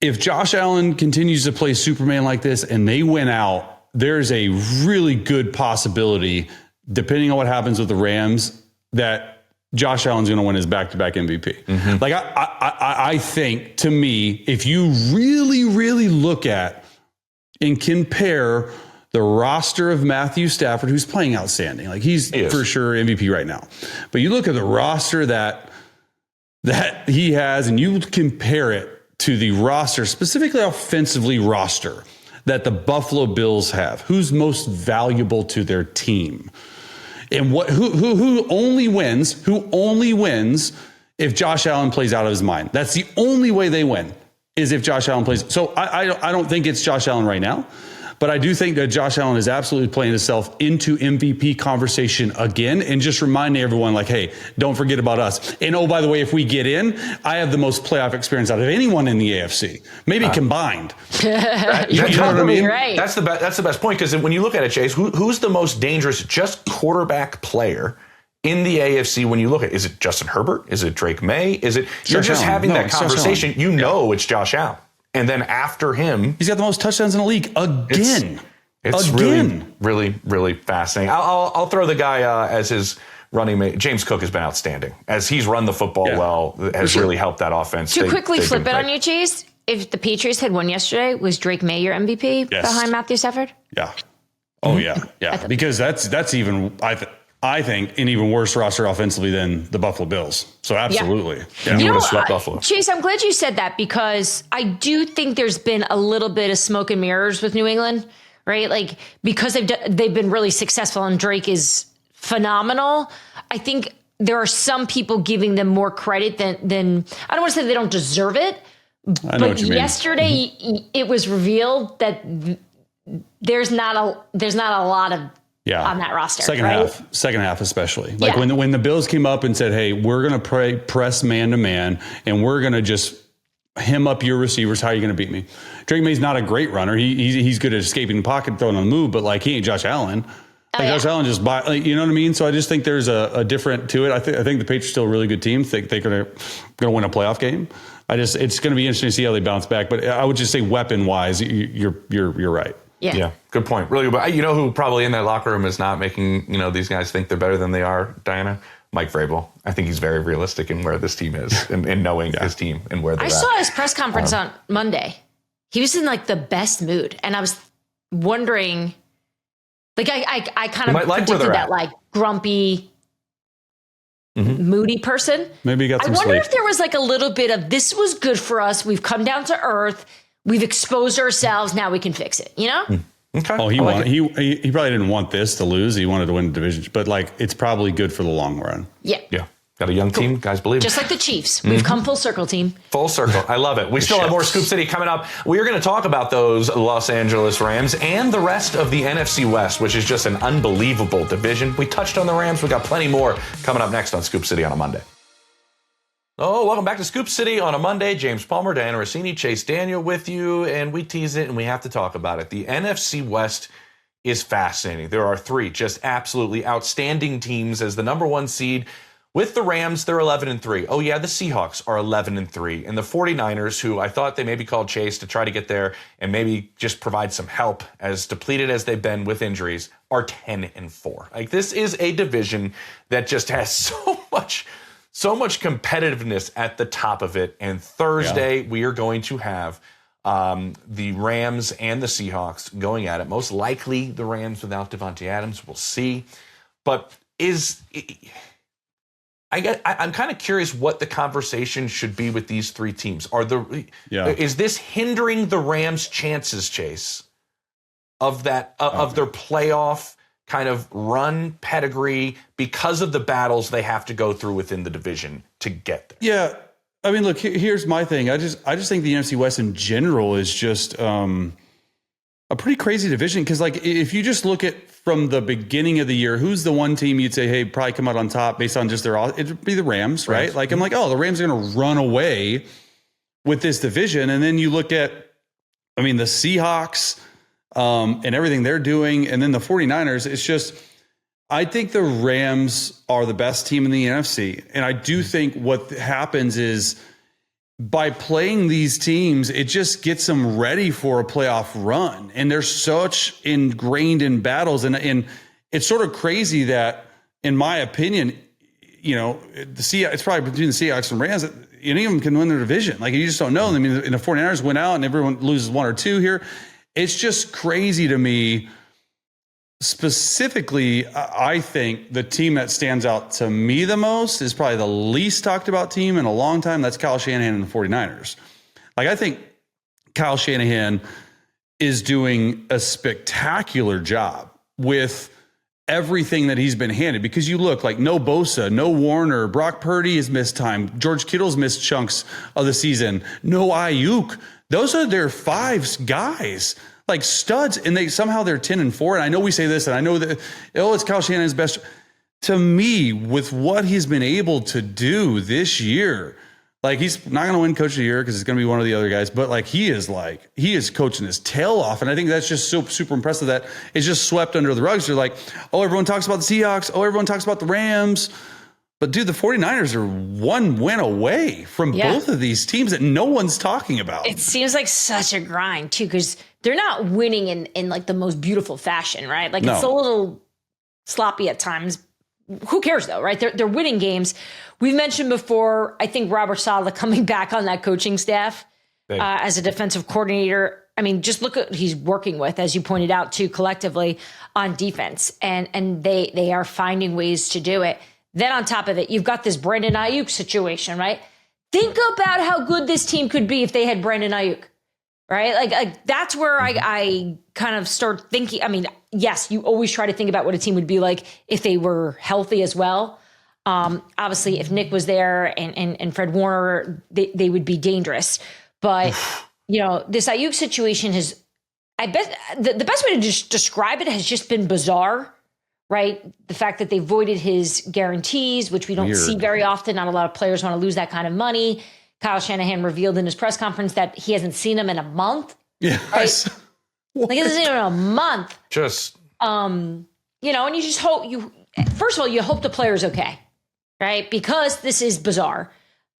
A: If Josh Allen continues to play Superman like this and they win out, there's a really good possibility, depending on what happens with the Rams, that Josh Allen's going to win his back-to-back MVP. Like I think, to me, if you really, really look at and compare the roster of Matthew Stafford, who's playing outstanding, like he's for sure MVP right now. But you look at the roster that he has, and you compare it to the roster, specifically offensively roster, that the Buffalo Bills have. Who's most valuable to their team? And who only wins if Josh Allen plays out of his mind. That's the only way they win, is if Josh Allen plays. So I don't think it's Josh Allen right now, but I do think that Josh Allen is absolutely playing himself into MVP conversation again, and just reminding everyone, like, hey, don't forget about us. And oh, by the way, if we get in, I have the most playoff experience out of anyone in the AFC, maybe combined.
B: You know what I mean?
C: Right.
B: That's the best point, because when you look at it, Chase, who's the most dangerous just quarterback player in the AFC when you look at it? Is it Justin Herbert? Is it Drake May? Is it you're just having that conversation? You know it's Josh Allen. And then after him,
A: he's got the most touchdowns in the league again.
B: It's really, really, really fascinating. I'll throw the guy as his running mate. James Cook has been outstanding as he's run the football well. Has really helped that offense.
C: To quickly flip it on you, Chase, if the Patriots had won yesterday, was Drake May your MVP behind Matthew Stafford?
A: Yeah. Oh yeah. Because that's even I think an even worse roster offensively than the Buffalo Bills. So absolutely.
B: Yeah. You would have swept Buffalo.
C: Chase, I'm glad you said that, because I do think there's been a little bit of smoke and mirrors with New England, right? Like, because they've been really successful and Drake is phenomenal. I think there are some people giving them more credit than I don't want to say they don't deserve it, but yesterday it was revealed that there's not a lot of on that roster.
A: Second half especially. Like when the Bills came up and said, hey, we're going to press man-to-man, and we're going to just hem up your receivers. How are you going to beat me? Drake May's not a great runner. He's good at escaping the pocket, throwing on the move, but like he ain't Josh Allen. Josh Allen just you know what I mean? So I just think there's a different to it. I think the Patriots are still a really good team. Think they're going to win a playoff game. It's going to be interesting to see how they bounce back. But I would just say weapon-wise, you're right.
B: Yeah, good point. Really good. But you know who probably in that locker room is not making these guys think they're better than they are, Diana? Mike Vrabel. I think he's very realistic in where this team is and knowing his team and where they're at.
C: I saw his press conference on Monday. He was in like the best mood, and I was wondering, like I kind of predicted that like grumpy, moody person.
A: Maybe he got some
C: I wonder
A: sleep.
C: if there was like a little bit of, this was good for us. We've come down to earth. We've exposed ourselves. Now we can fix it. You know?
B: Okay.
A: Oh, he probably didn't want this to lose. He wanted to win the division, but like it's probably good for the long run.
B: Yeah. Got a young team, guys. Believe it.
C: Just like the Chiefs, we've come full circle, team.
B: Full circle. I love it. We still have more Scoop City coming up. We are going to talk about those Los Angeles Rams and the rest of the NFC West, which is just an unbelievable division. We touched on the Rams. We got plenty more coming up next on Scoop City on a Monday. Oh, welcome back to Scoop City on a Monday. James Palmer, Dianna Russini, Chase Daniel with you, and we tease it and we have to talk about it. The NFC West is fascinating. There are three just absolutely outstanding teams as the number one seed. With the Rams, they're 11-3. Oh yeah, the Seahawks are 11-3. And the 49ers, who I thought they maybe called Chase to try to get there and maybe just provide some help, as depleted as they've been with injuries, are 10-4. Like, this is a division that just has so much competitiveness at the top of it. And Thursday, we are going to have The Rams and the Seahawks going at it. Most likely the Rams without Devontae Adams. We'll see. But I'm kind of curious what the conversation should be with these three teams. Is this hindering the Rams' chances, Chase, of that of their playoff kind of run pedigree because of the battles they have to go through within the division to get there?
A: Yeah. I mean, look, here's my thing. I just think the NFC West in general is just a pretty crazy division. Because, like, if you just look at from the beginning of the year, who's the one team you'd say, hey, probably come out on top based on just it'd be the Rams, right? Like, I'm like, oh, the Rams are going to run away with this division. And then you look at, I mean, the Seahawks and everything they're doing. And then the 49ers, it's just, I think the Rams are the best team in the NFC. And I do think what happens is by playing these teams, it just gets them ready for a playoff run. And they're such ingrained in battles. And it's sort of crazy that, in my opinion, it's probably between the Seahawks and Rams, any of them can win their division. Like, you just don't know. I mean, the 49ers went out and everyone loses one or two here. It's just crazy to me. Specifically, I think the team that stands out to me the most is probably the least talked about team in a long time. That's Kyle Shanahan and the 49ers. Like, I think Kyle Shanahan is doing a spectacular job with everything that he's been handed, because you look like no Bosa, no Warner, Brock Purdy has missed time. George Kittle's missed chunks of the season. No Ayuk. Those are their five guys. Like studs, and they're 10-4. And I know we say this, and I know that, it's Kyle Shanahan's best. To me, with what he's been able to do this year, like, he's not going to win Coach of the Year because it's going to be one of the other guys, but he is coaching his tail off. And I think that's just so super impressive that it's just swept under the rugs. They're like, oh, everyone talks about the Seahawks. Oh, everyone talks about the Rams. But, dude, the 49ers are one win away from both of these teams that no one's talking about.
C: It seems like such a grind, too, because they're not winning in like the most beautiful fashion, right? Like, It's a little sloppy at times. Who cares, though, right? They're winning games. We've mentioned before, I think Robert Saleh coming back on that coaching staff as a defensive coordinator. I mean, just look at what he's working with, as you pointed out, too, collectively on defense. And they are finding ways to do it. Then on top of it, you've got this Brandon Ayuk situation, right? Think about how good this team could be if they had Brandon Ayuk, right? Like that's where I kind of start thinking. I mean, yes, you always try to think about what a team would be like if they were healthy as well. Obviously, if Nick was there and Fred Warner, they would be dangerous. But, this Ayuk situation I bet the best way to just describe it has just been bizarre. Right? The fact that they voided his guarantees, which we don't see very often. Not a lot of players want to lose that kind of money. Kyle Shanahan revealed in his press conference that he hasn't seen him in a month.
A: Yeah.
C: Right? Like, he hasn't seen him in a month.
B: Just,
C: and you just hope first of all, you hope the player's okay, right? Because this is bizarre.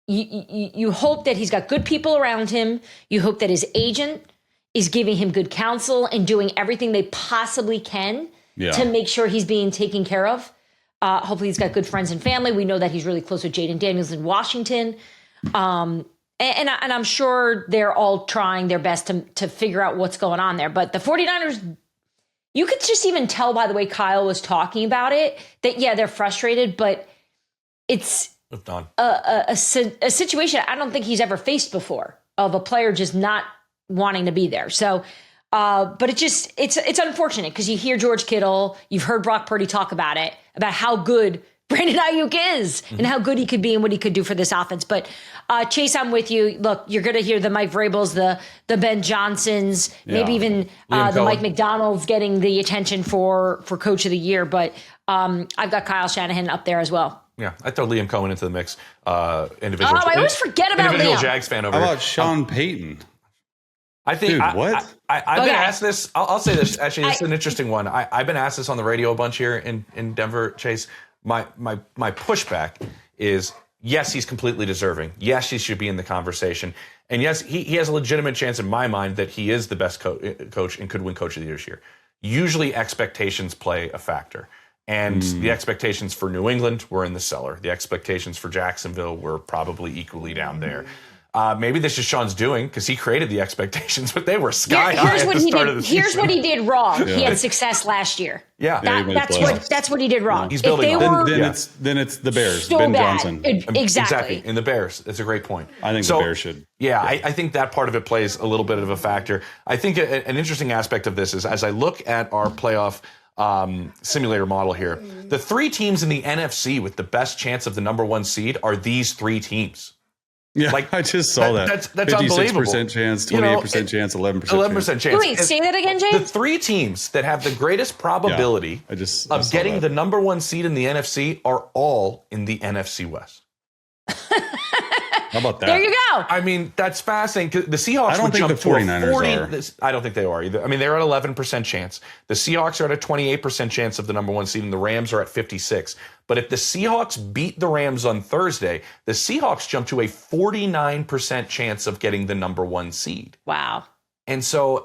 C: You hope that he's got good people around him. You hope that his agent is giving him good counsel and doing everything they possibly can to make sure he's being taken care of. Hopefully he's got good friends and family. We know that he's really close with Jaden Daniels in Washington. And I'm sure they're all trying their best to figure out what's going on there. But the 49ers, you could just even tell by the way Kyle was talking about it that, they're frustrated, but it's a situation I don't think he's ever faced before of a player just not wanting to be there. So, but it's unfortunate because you hear George Kittle, you've heard Brock Purdy talk about it, about how good Brandon Ayuk is and how good he could be and what he could do for this offense. But Chase, I'm with you. Look, you're going to hear the Mike Vrabels, the Ben Johnsons, maybe even the Mike McDonald's getting the attention for Coach of the Year. But I've got Kyle Shanahan up there as well.
B: Yeah, I throw Liam Cohen into the mix. Individual.
C: I always forget about
B: individual
C: Liam.
B: Jags fan over
A: How
B: here.
A: about Sean Payton?
B: I think
A: what?
B: I've been asked this. I'll say this. Actually, it's an interesting one. I've been asked this on the radio a bunch here in Denver, Chase. My pushback is, yes, he's completely deserving. Yes, he should be in the conversation. And yes, he has a legitimate chance in my mind that he is the best coach and could win Coach of the Year this year. Usually expectations play a factor. And the expectations for New England were in the cellar. The expectations for Jacksonville were probably equally down there. Maybe this is Sean's doing because he created the expectations, but they were sky high at the start of the season.
C: Here's what he did wrong. He had success last year.
B: Yeah.
C: That's what he did wrong.
B: He's building
A: then it's the Bears.
C: So
A: Ben
C: bad.
A: Johnson.
C: Exactly.
B: And the Bears. That's a great point.
A: I think the Bears should.
B: Yeah, I think that part of it plays a little bit of a factor. I think an interesting aspect of this is as I look at our playoff simulator model here, the 3 teams in the NFC with the best chance of the number 1 seed are these 3 teams.
A: Yeah, I just saw that.
B: That's unbelievable.
A: 56% chance, 28% chance, 11%
B: 11% chance.
C: Wait, say that again, James?
B: The 3 teams that have the greatest probability of getting the number 1 seed in the NFC are all in the NFC West.
A: How about that?
C: There you go.
B: I mean, that's fascinating. The Seahawks
A: I don't think the 49ers
B: are. I don't think they are either. I mean, they're at 11% chance. The Seahawks are at a 28% chance of the number 1 seed, and the Rams are at 56. But if the Seahawks beat the Rams on Thursday, the Seahawks jump to a 49% chance of getting the number 1 seed.
C: Wow.
B: And so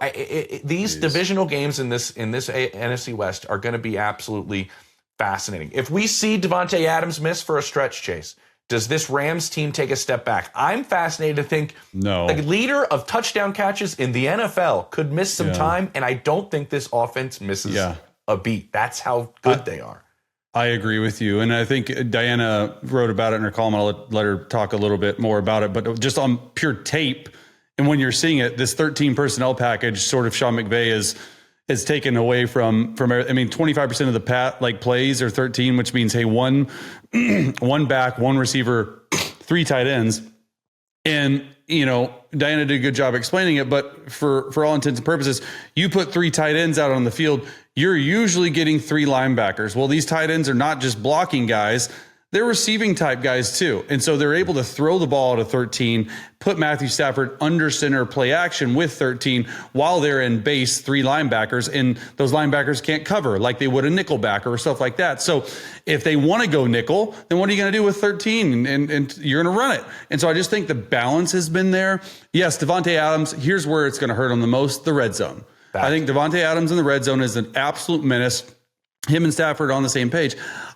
B: these divisional games in this NFC West are going to be absolutely fascinating. If we see Devontae Adams miss for a stretch, Chase, does this Rams team take a step back? I'm fascinated to think the leader of touchdown catches in the NFL could miss some time, and I don't think this offense misses a beat. That's how good they are.
A: I agree with you. And I think Dianna wrote about it in her column. I'll let her talk a little bit more about it. But just on pure tape, and when you're seeing it, this 13 personnel package sort of Sean McVay is taken away from. I mean, 25% of the plays are 13, which means, hey, one back, 1 receiver, 3 tight ends. And, Dianna did a good job explaining it, but for all intents and purposes, you put 3 tight ends out on the field, you're usually getting 3 linebackers. Well, these tight ends are not just blocking guys, they're receiving type guys too. And so they're able to throw the ball at a 13, put Matthew Stafford under center play action with 13 while they're in base 3 linebackers, and those linebackers can't cover like they would a nickel backer or stuff like that. So if they want to go nickel, then what are you going to do with 13? And you're going to run it. And so I just think the balance has been there. Yes, Devontae Adams, here's where it's going to hurt him the most, the red zone. I think Devontae Adams in the red zone is an absolute menace. Him and Stafford on the same page.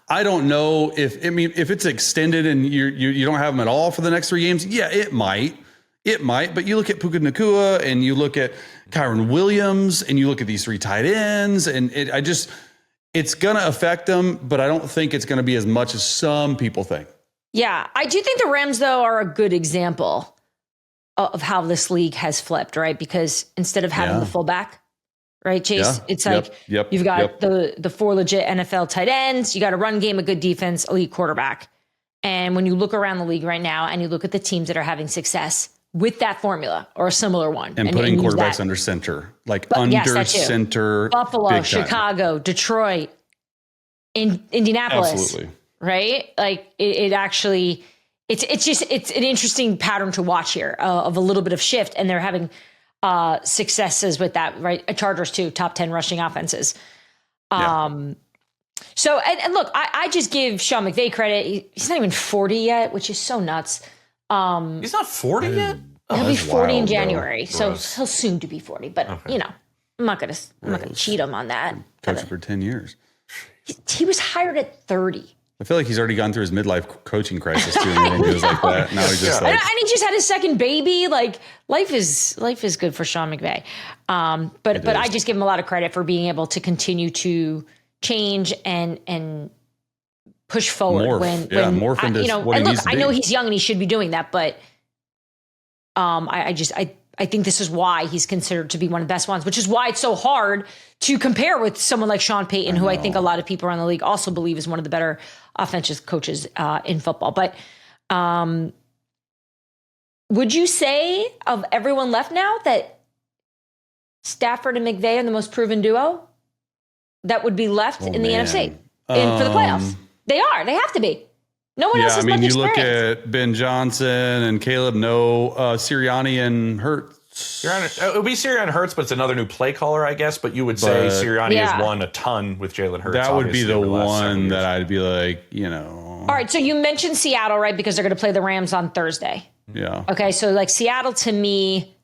A: I don't know if it's extended and you don't have him at all for the next 3 games. Yeah, it might. But you look at Puka Nacua and you look at Kyron Williams and you look at these 3 tight ends, and it's going to affect them, but I don't think it's going to be as much as some people think. Yeah,
C: I do think the Rams, though, are a good example of how this league has flipped, right? Because instead of having the fullback, right, Chase? Yeah. It's like you've got the 4 legit NFL tight ends. You got a run game, a good defense, elite quarterback. And when you look around the league right now and you look at the teams that are having success with that formula or a similar one.
A: And putting quarterbacks under center. Center.
C: Buffalo, Chicago, Detroit, Indianapolis.
A: Absolutely.
C: Right? Like it actually, it's an interesting pattern to watch here of a little bit of shift. And they're having successes with that, right? Chargers too, top 10 rushing offenses. So, and look, I just give Sean McVay credit. He's not even 40 yet, which is so nuts.
B: He's not 40 yet?
C: He'll be 40 in January. So he'll soon to be 40, but I'm not going to cheat him on that.
A: Coached for 10 years.
C: He was hired at 30.
A: I feel like he's already gone through his midlife coaching crisis too. And he was like that. Now he's just
C: and he just had his second baby. Like life is good for Sean McVay. But I just give him a lot of credit for being able to continue to change and push forward
A: morph into what he needs to be.
C: I know he's young and he should be doing that, but I think this is why he's considered to be one of the best ones, which is why it's so hard to compare with someone like Sean Payton, who I think a lot of people around the league also believe is one of the better offensive coaches in football. But would you say of everyone left now that Stafford and McVay are the most proven duo that would be left in the NFC for the playoffs? They are. They have to be. No one else has much experience.
A: You look at Ben Johnson and Caleb, Sirianni and Hurts.
B: It would be Sirianni and Hurts, but it's another new play caller, I guess. But you would say Sirianni has won a ton with Jalen Hurts.
A: That would be the one that I'd be like, All
C: right, so you mentioned Seattle, right? Because they're going to play the Rams on Thursday.
A: Yeah.
C: Okay, so like Seattle to me,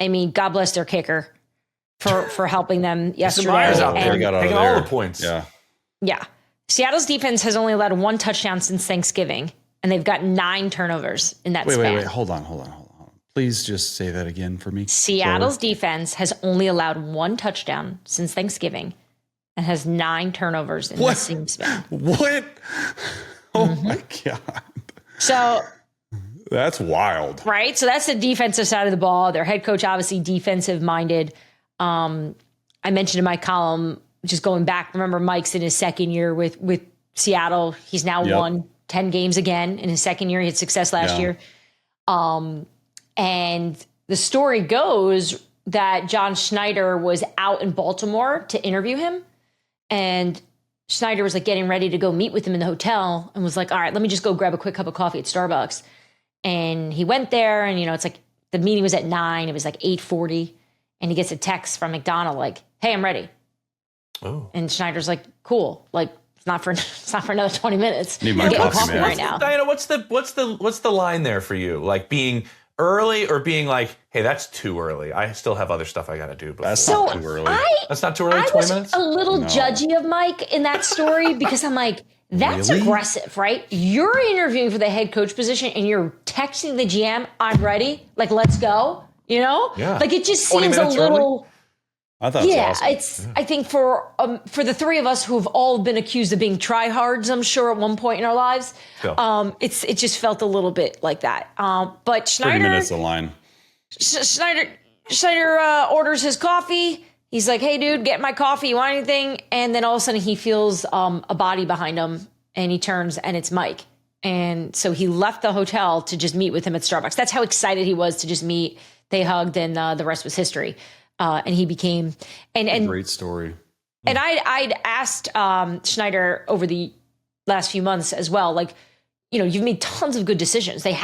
C: I mean, God bless their kicker for helping them yesterday.
B: Myers out there taking all the points.
C: Yeah. Seattle's defense has only allowed 1 touchdown since Thanksgiving, and they've got 9 turnovers in that span.
A: Wait. Hold on. Please just say that again for me.
C: Seattle's defense has only allowed 1 touchdown since Thanksgiving and has 9 turnovers in the same span.
A: What? Oh my God.
C: So
A: that's wild.
C: Right? So that's the defensive side of the ball. Their head coach, obviously defensive minded. I mentioned in my column, just going back, remember Mike's in his second year with Seattle. He's now won 10 games again in his second year. He had success last year. And the story goes that John Schneider was out in Baltimore to interview him. And Schneider was like getting ready to go meet with him in the hotel and was like, all right, let me just go grab a quick cup of coffee at Starbucks. And he went there and, it's like the meeting was at 9. It was like 8:40. And he gets a text from McDonald like, hey, I'm ready. Oh. And Schneider's like, cool. Like, it's not for another 20 minutes.
A: Need my coffee
C: right now.
B: Diana, what's the line there for you? Like being early or being like, hey, that's too early. I still have other stuff I got to do.
A: That's not too early.
B: That's not too early, 20 minutes?
C: I was a little judgy of Mike in that story because I'm like, that's aggressive, right? You're interviewing for the head coach position and you're texting the GM, I'm ready. Like, let's go.
B: Yeah.
C: Like it just seems a little...
A: Early? I thought it was awesome.
C: It's. I think for the three of us who've all been accused of being tryhards, I'm sure at one point in our lives, it just felt a little bit like that. But Schneider,
A: 30 minutes of line.
C: Schneider orders his coffee. He's like, "Hey, dude, get my coffee. You want anything?" And then all of a sudden, he feels a body behind him, and he turns, and it's Mike. And so he left the hotel to just meet with him at Starbucks. That's how excited he was to just meet. They hugged, and the rest was history. And he became and
A: great story.
C: And I'd asked Schneider over the last few months as well, like, you've made tons of good decisions. They've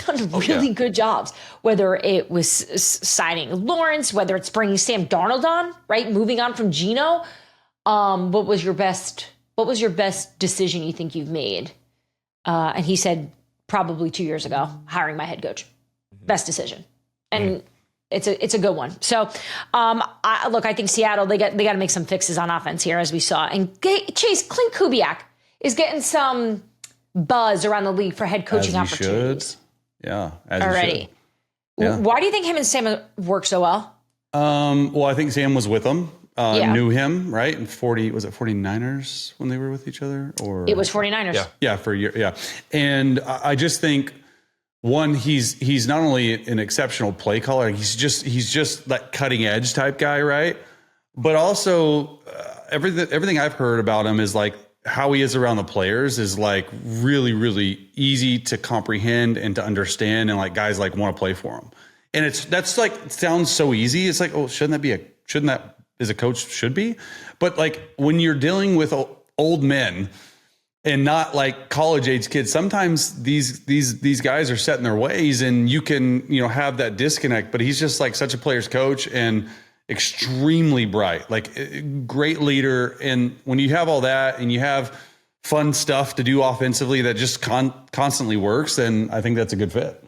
C: done really good jobs, whether it was signing Lawrence, whether it's bringing Sam Darnold on, right? Moving on from Geno. What was your best decision you think you've made? And he said, probably 2 years ago, hiring my head coach. Best decision. And it's a good one. So, I think Seattle, they got to make some fixes on offense here, as we saw. And Chase, Clint Kubiak is getting some buzz around the league for head coaching opportunities.
A: Yeah,
C: already. Yeah. Why do you think him and Sam work so well?
A: Well, I think Sam was with him, knew him, right? And was it 49ers when they were with each other? Or
C: it was 49ers.
A: Yeah, for a year. Yeah. And I just think, one, he's not only an exceptional play caller, he's just that cutting edge type guy, right? But also everything I've heard about him is like how he is around the players is like really, really easy to comprehend and to understand, and like guys like want to play for him. And that's like, it sounds so easy. It's like, oh, shouldn't that as a coach should be? But like when you're dealing with old men and not like college age kids, sometimes these guys are set in their ways, and you can, have that disconnect. But he's just like such a player's coach and extremely bright, like a great leader. And when you have all that and you have fun stuff to do offensively that just constantly works, then I think that's a good fit.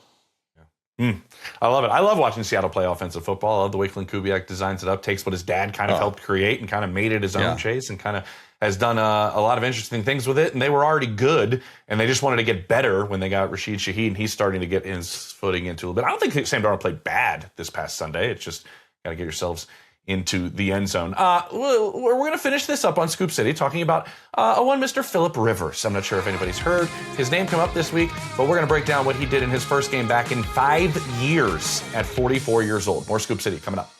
B: I love it. I love watching Seattle play offensive football. I love the way Clint Kubiak designs it up, takes what his dad kind of helped create and kind of made it his own, Chase, and kind of has done a lot of interesting things with it. And they were already good, and they just wanted to get better when they got Rashid Shaheed, and he's starting to get his footing into a little bit. I don't think Sam Darnold played bad this past Sunday. It's just got to get yourselves into the end zone. We're going to finish this up on Scoop City talking about one Mr. Phillip Rivers. I'm not sure if anybody's heard his name come up this week, but we're going to break down what he did in his first game back in 5 years at 44 years old. More Scoop City coming up.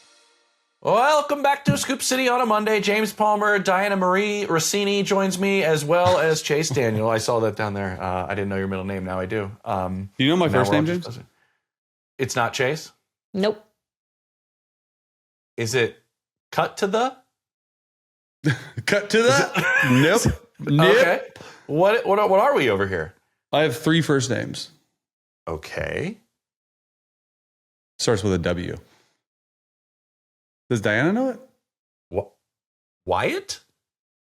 B: Welcome back to Scoop City on a Monday. James Palmer, Dianna Russini joins me, as well as Chase Daniel. I saw that down there. I didn't know your middle name. Now I do.
A: Do you know my first name, James?
B: It's not Chase?
C: Nope.
B: Is it cut to the?
A: Cut to the? Nope.
B: Okay. What are we over here?
A: I have 3 first names.
B: Okay.
A: Starts with a W. Does Diana know it?
B: What? Wyatt?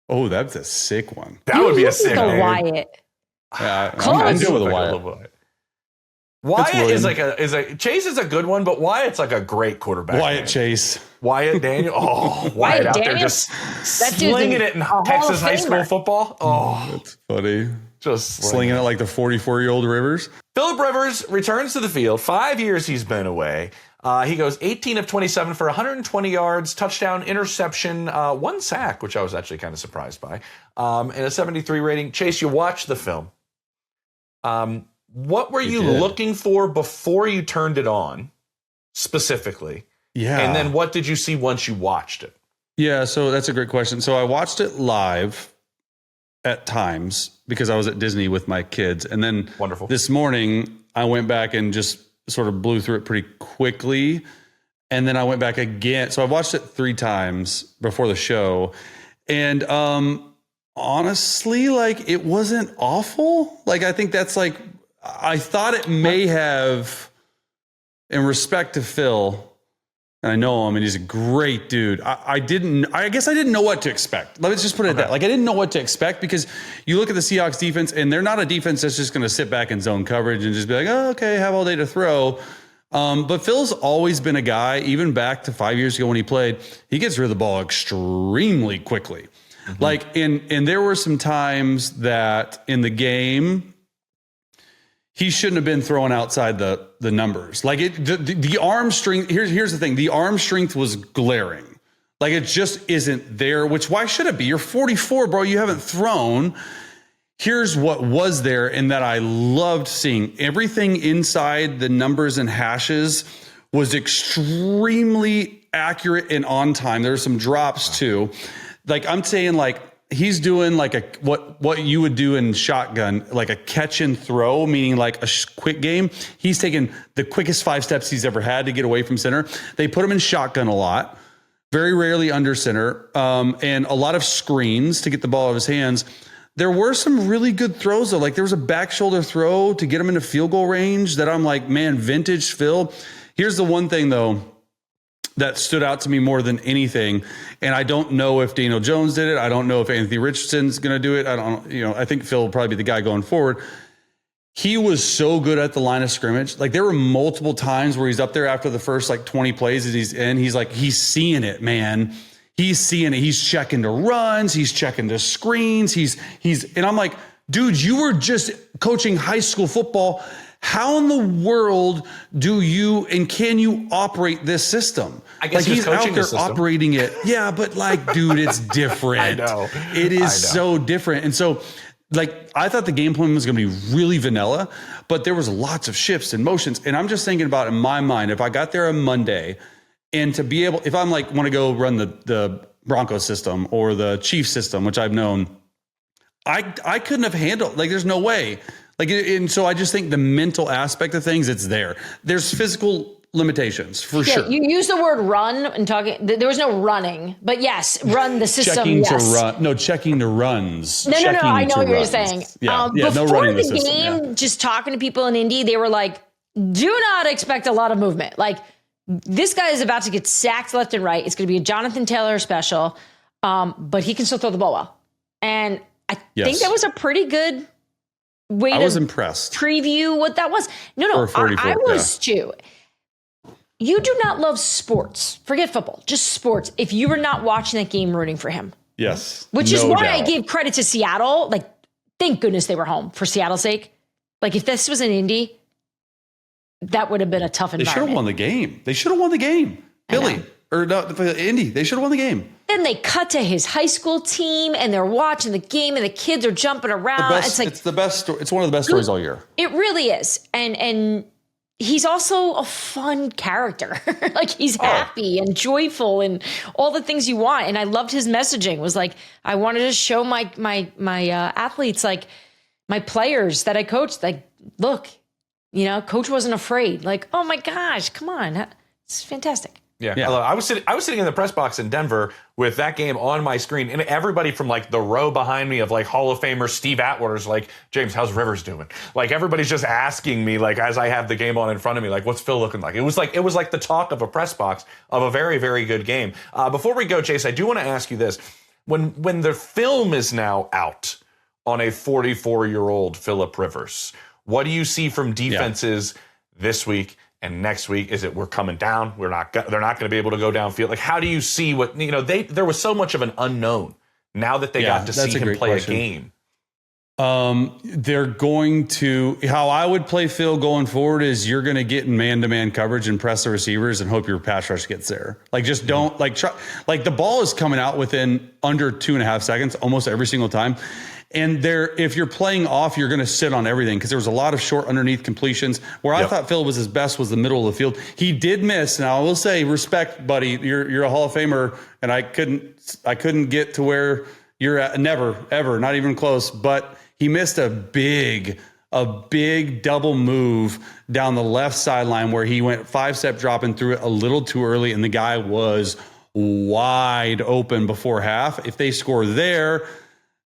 A: Oh, that's a sick one.
B: That would be a sick name.
C: Wyatt.
A: Yeah, I'm good with a Wyatt.
B: Wyatt is Chase is a good one, but Wyatt's like a great quarterback.
A: Wyatt Chase.
B: Wyatt Daniel. Oh, Wyatt out there just slinging it in Texas high school football. Oh,
A: that's funny.
B: Just
A: slinging it like the 44-year-old Rivers.
B: Philip Rivers returns to the field. 5 years he's been away. He goes 18 of 27 for 120 yards, touchdown, interception, 1 sack, which I was actually kind of surprised by, and a 73 rating. Chase, you watched the film. What were you looking for before you turned it on, specifically?
A: Yeah.
B: And then what did you see once you watched it?
A: Yeah, so that's a great question. So I watched it live at times because I was at Disney with my kids. And then this morning, I went back and just sort of blew through it pretty quickly. And then I went back again. So I watched it 3 times before the show. And honestly, like, it wasn't awful. Like, I think that's like, I thought it may have, in respect to Phil, and I know him, and he's a great dude. I guess I didn't know what to expect. Let's just put it at that. Like, I didn't know what to expect because you look at the Seahawks defense, and they're not a defense that's just going to sit back in zone coverage and just be like, oh, okay, have all day to throw. But Phil's always been a guy, even back to 5 years ago when he played, he gets rid of the ball extremely quickly. Mm-hmm. Like, and there were some times that in the game, he shouldn't have been throwing outside the numbers. Like the arm strength. Here's the thing. The arm strength was glaring. Like it just isn't there. Which why should it be? You're 44, bro. You haven't thrown. Here's what was there, and that I loved seeing. Everything inside the numbers and hashes was extremely accurate and on time. There were some drops too. Like I'm saying, like. He's doing like what you would do in shotgun, like a catch and throw, meaning like a quick game. He's taken the quickest 5 steps he's ever had to get away from center. They put him in shotgun a lot, very rarely under center, and a lot of screens to get the ball out of his hands. There were some really good throws though. Like there was a back shoulder throw to get him into field goal range that I'm like, man, vintage Phil. Here's the one thing though that stood out to me more than anything. And I don't know if Daniel Jones did it. I don't know if Anthony Richardson's going to do it. I think Phil will probably be the guy going forward. He was so good at the line of scrimmage. Like there were multiple times where he's up there after the first like 20 plays and he's seeing it, man. He's seeing it. He's checking to runs. He's checking to screens. And I'm like, dude, you were just coaching high school football. How in the world can you operate this system?
B: I guess
A: like he's out there operating it. Yeah, but like, dude, it's different.
B: I know.
A: It is so different. And so like, I thought the game plan was going to be really vanilla, but there was lots of shifts and motions. And I'm just thinking about in my mind, if I got there on Monday and to be able, if I'm like, want to go run the Broncos system or the Chiefs system, which I've known, I couldn't have handled, like, there's no way. Like, and so I just think the mental aspect of things, it's there. There's physical limitations for sure.
C: You use the word run and talking. There was no running, but yes, run the system.
A: Checking to run. No, checking to runs.
C: No. I know what you're saying.
A: Yeah,
C: before
A: no running
C: the
A: system,
C: game, just talking to people in Indy, they were like, "Do not expect a lot of movement. Like this guy is about to get sacked left and right. It's going to be a Jonathan Taylor special, but he can still throw the ball well." And I think that was a pretty good way
A: I was impressed.
C: Preview what that was. No, I was too. You do not love sports. Forget football, just sports. If you were not watching that game, rooting for him.
A: Yes.
C: Which is why I gave credit to Seattle. Like, thank goodness they were home for Seattle's sake. Like, if this was an Indy, that would have been a tough environment.
A: They should have won the game. Philly. Or no, Indy. They should have won the game.
C: Then they cut to his high school team and they're watching the game and the kids are jumping around.
A: It's the best. It's one of the best stories all year.
C: It really is. And he's also a fun character. Like he's happy and joyful and all the things you want. And I loved his messaging. It was like, I wanted to show my athletes, like my players that I coached, like, look, coach wasn't afraid. Like, oh my gosh, come on. It's fantastic.
B: Yeah. I was sitting in the press box in Denver with that game on my screen, and everybody from like the row behind me of like Hall of Famer Steve Atwater's like, James, how's Rivers doing? Like everybody's just asking me, like, as I have the game on in front of me, like, what's Phil looking like? It was like the talk of a press box of a very, very good game. Before we go, Chase, I do want to ask you this: when the film is now out on a 44-year-old Philip Rivers, what do you see from defenses this week? And next week, is it we're coming down? They're not going to be able to go downfield. Like, how do you see what there was so much of an unknown now that they got to see him play a game?
A: They're going to, how I would play Phil going forward is you're going to get in man-to-man coverage and press the receivers and hope your pass rush gets there. Like, just don't try, the ball is coming out within under 2.5 seconds almost every single time. And if you're playing off, you're going to sit on everything because there was a lot of short underneath completions. Where I thought Phil was his best was the middle of the field. He did miss. Now I will say, respect, buddy. You're a Hall of Famer, and I couldn't get to where you're at. Never, ever, not even close. But he missed a big double move down the left sideline where he went 5-step drop and threw it a little too early, and the guy was wide open before half. If they score there,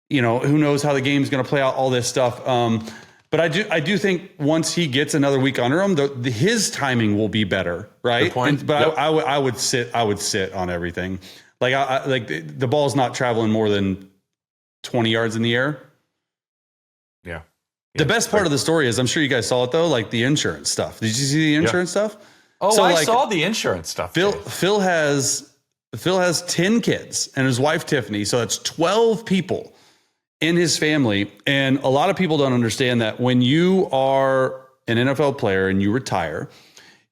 A: who knows how the game's going to play out, all this stuff. But I do think once he gets another week under him, his timing will be better, right?
B: Good point.
A: I would sit on everything. The ball's not traveling more than 20 yards in the air.
B: Yeah.
A: The best part of the story is, I'm sure you guys saw it though, the insurance stuff. Did you see the insurance stuff?
B: Oh, so I saw the insurance stuff.
A: Phil has 10 kids and his wife Tiffany, so that's 12 people in his family. And a lot of people don't understand that when you are an NFL player and you retire,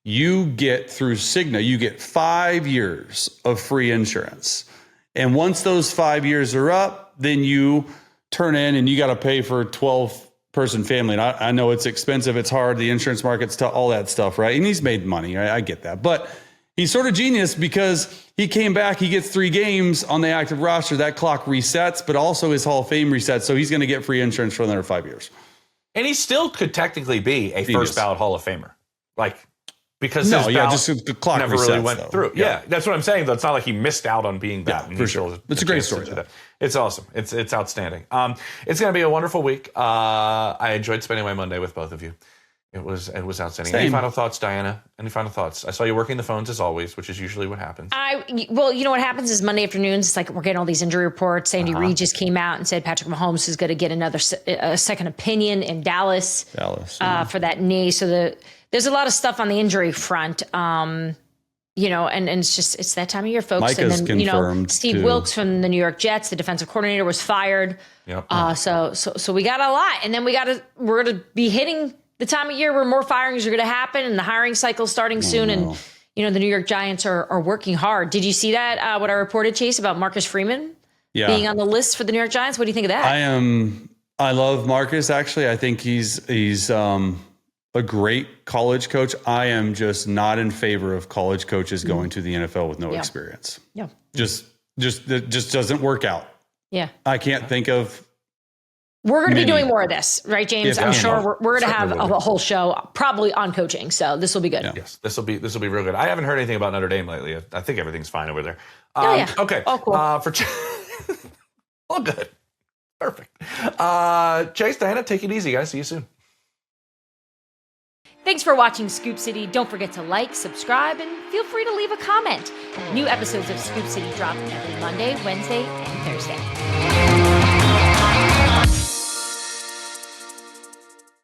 A: you get through Cigna, you get 5 years of free insurance. And once those 5 years are up, then you turn in and you got to pay for a 12-person family. And I know it's expensive. It's hard. The insurance market's all that stuff, right? And he's made money. Right? I get that. But he's sort of genius because he came back. He gets 3 games on the active roster. That clock resets, but also his Hall of Fame resets. So he's going to get free insurance for another 5 years.
B: And he still could technically be a first ballot Hall of Famer. Because just the clock never really went through. Yeah, that's what I'm saying. Though it's not like he missed out on being that.
A: Yeah, for sure. It's a great story.
B: It's awesome. It's outstanding. It's going to be a wonderful week. I enjoyed spending my Monday with both of you. It was outstanding. Same. Any final thoughts, Diana? Any final thoughts? I saw you working the phones as always, which is usually what happens.
C: Well, what happens is Monday afternoons, it's like we're getting all these injury reports. Andy Reid just came out and said Patrick Mahomes is going to get another second opinion in Dallas for that knee. So there's a lot of stuff on the injury front. And it's that time of year, folks.
A: Micah's
C: and then,
A: confirmed
C: Steve
A: too.
C: Wilkes from the New York Jets, the defensive coordinator, was fired.
B: Yep.
C: So we got a lot, and then we're going to be hitting the time of year where more firings are going to happen, and the hiring cycle starting soon. And the New York Giants are working hard. Did you see that? What I reported, Chase, about Marcus Freeman being on the list for the New York Giants? What do you think of that?
A: I love Marcus. Actually, I think he's a great college coach. I am just not in favor of college coaches going to the NFL with no experience.
C: Yeah.
A: Just doesn't work out.
C: Yeah.
A: I can't think of.
C: We're going to be doing more of this, right, James?
A: Yeah,
C: I'm sure we're going to have a whole show probably on coaching. So this will be good.
A: Yeah.
B: Yes, this will be real good. I haven't heard anything about Notre Dame lately. I think everything's fine over there. Okay.
C: Oh, cool.
B: All good. Perfect. Chase, Diana, take it easy, guys. See you soon.
C: Thanks for watching Scoop City. Don't forget to like, subscribe, and feel free to leave a comment. New episodes of Scoop City drop every Monday, Wednesday, and Thursday.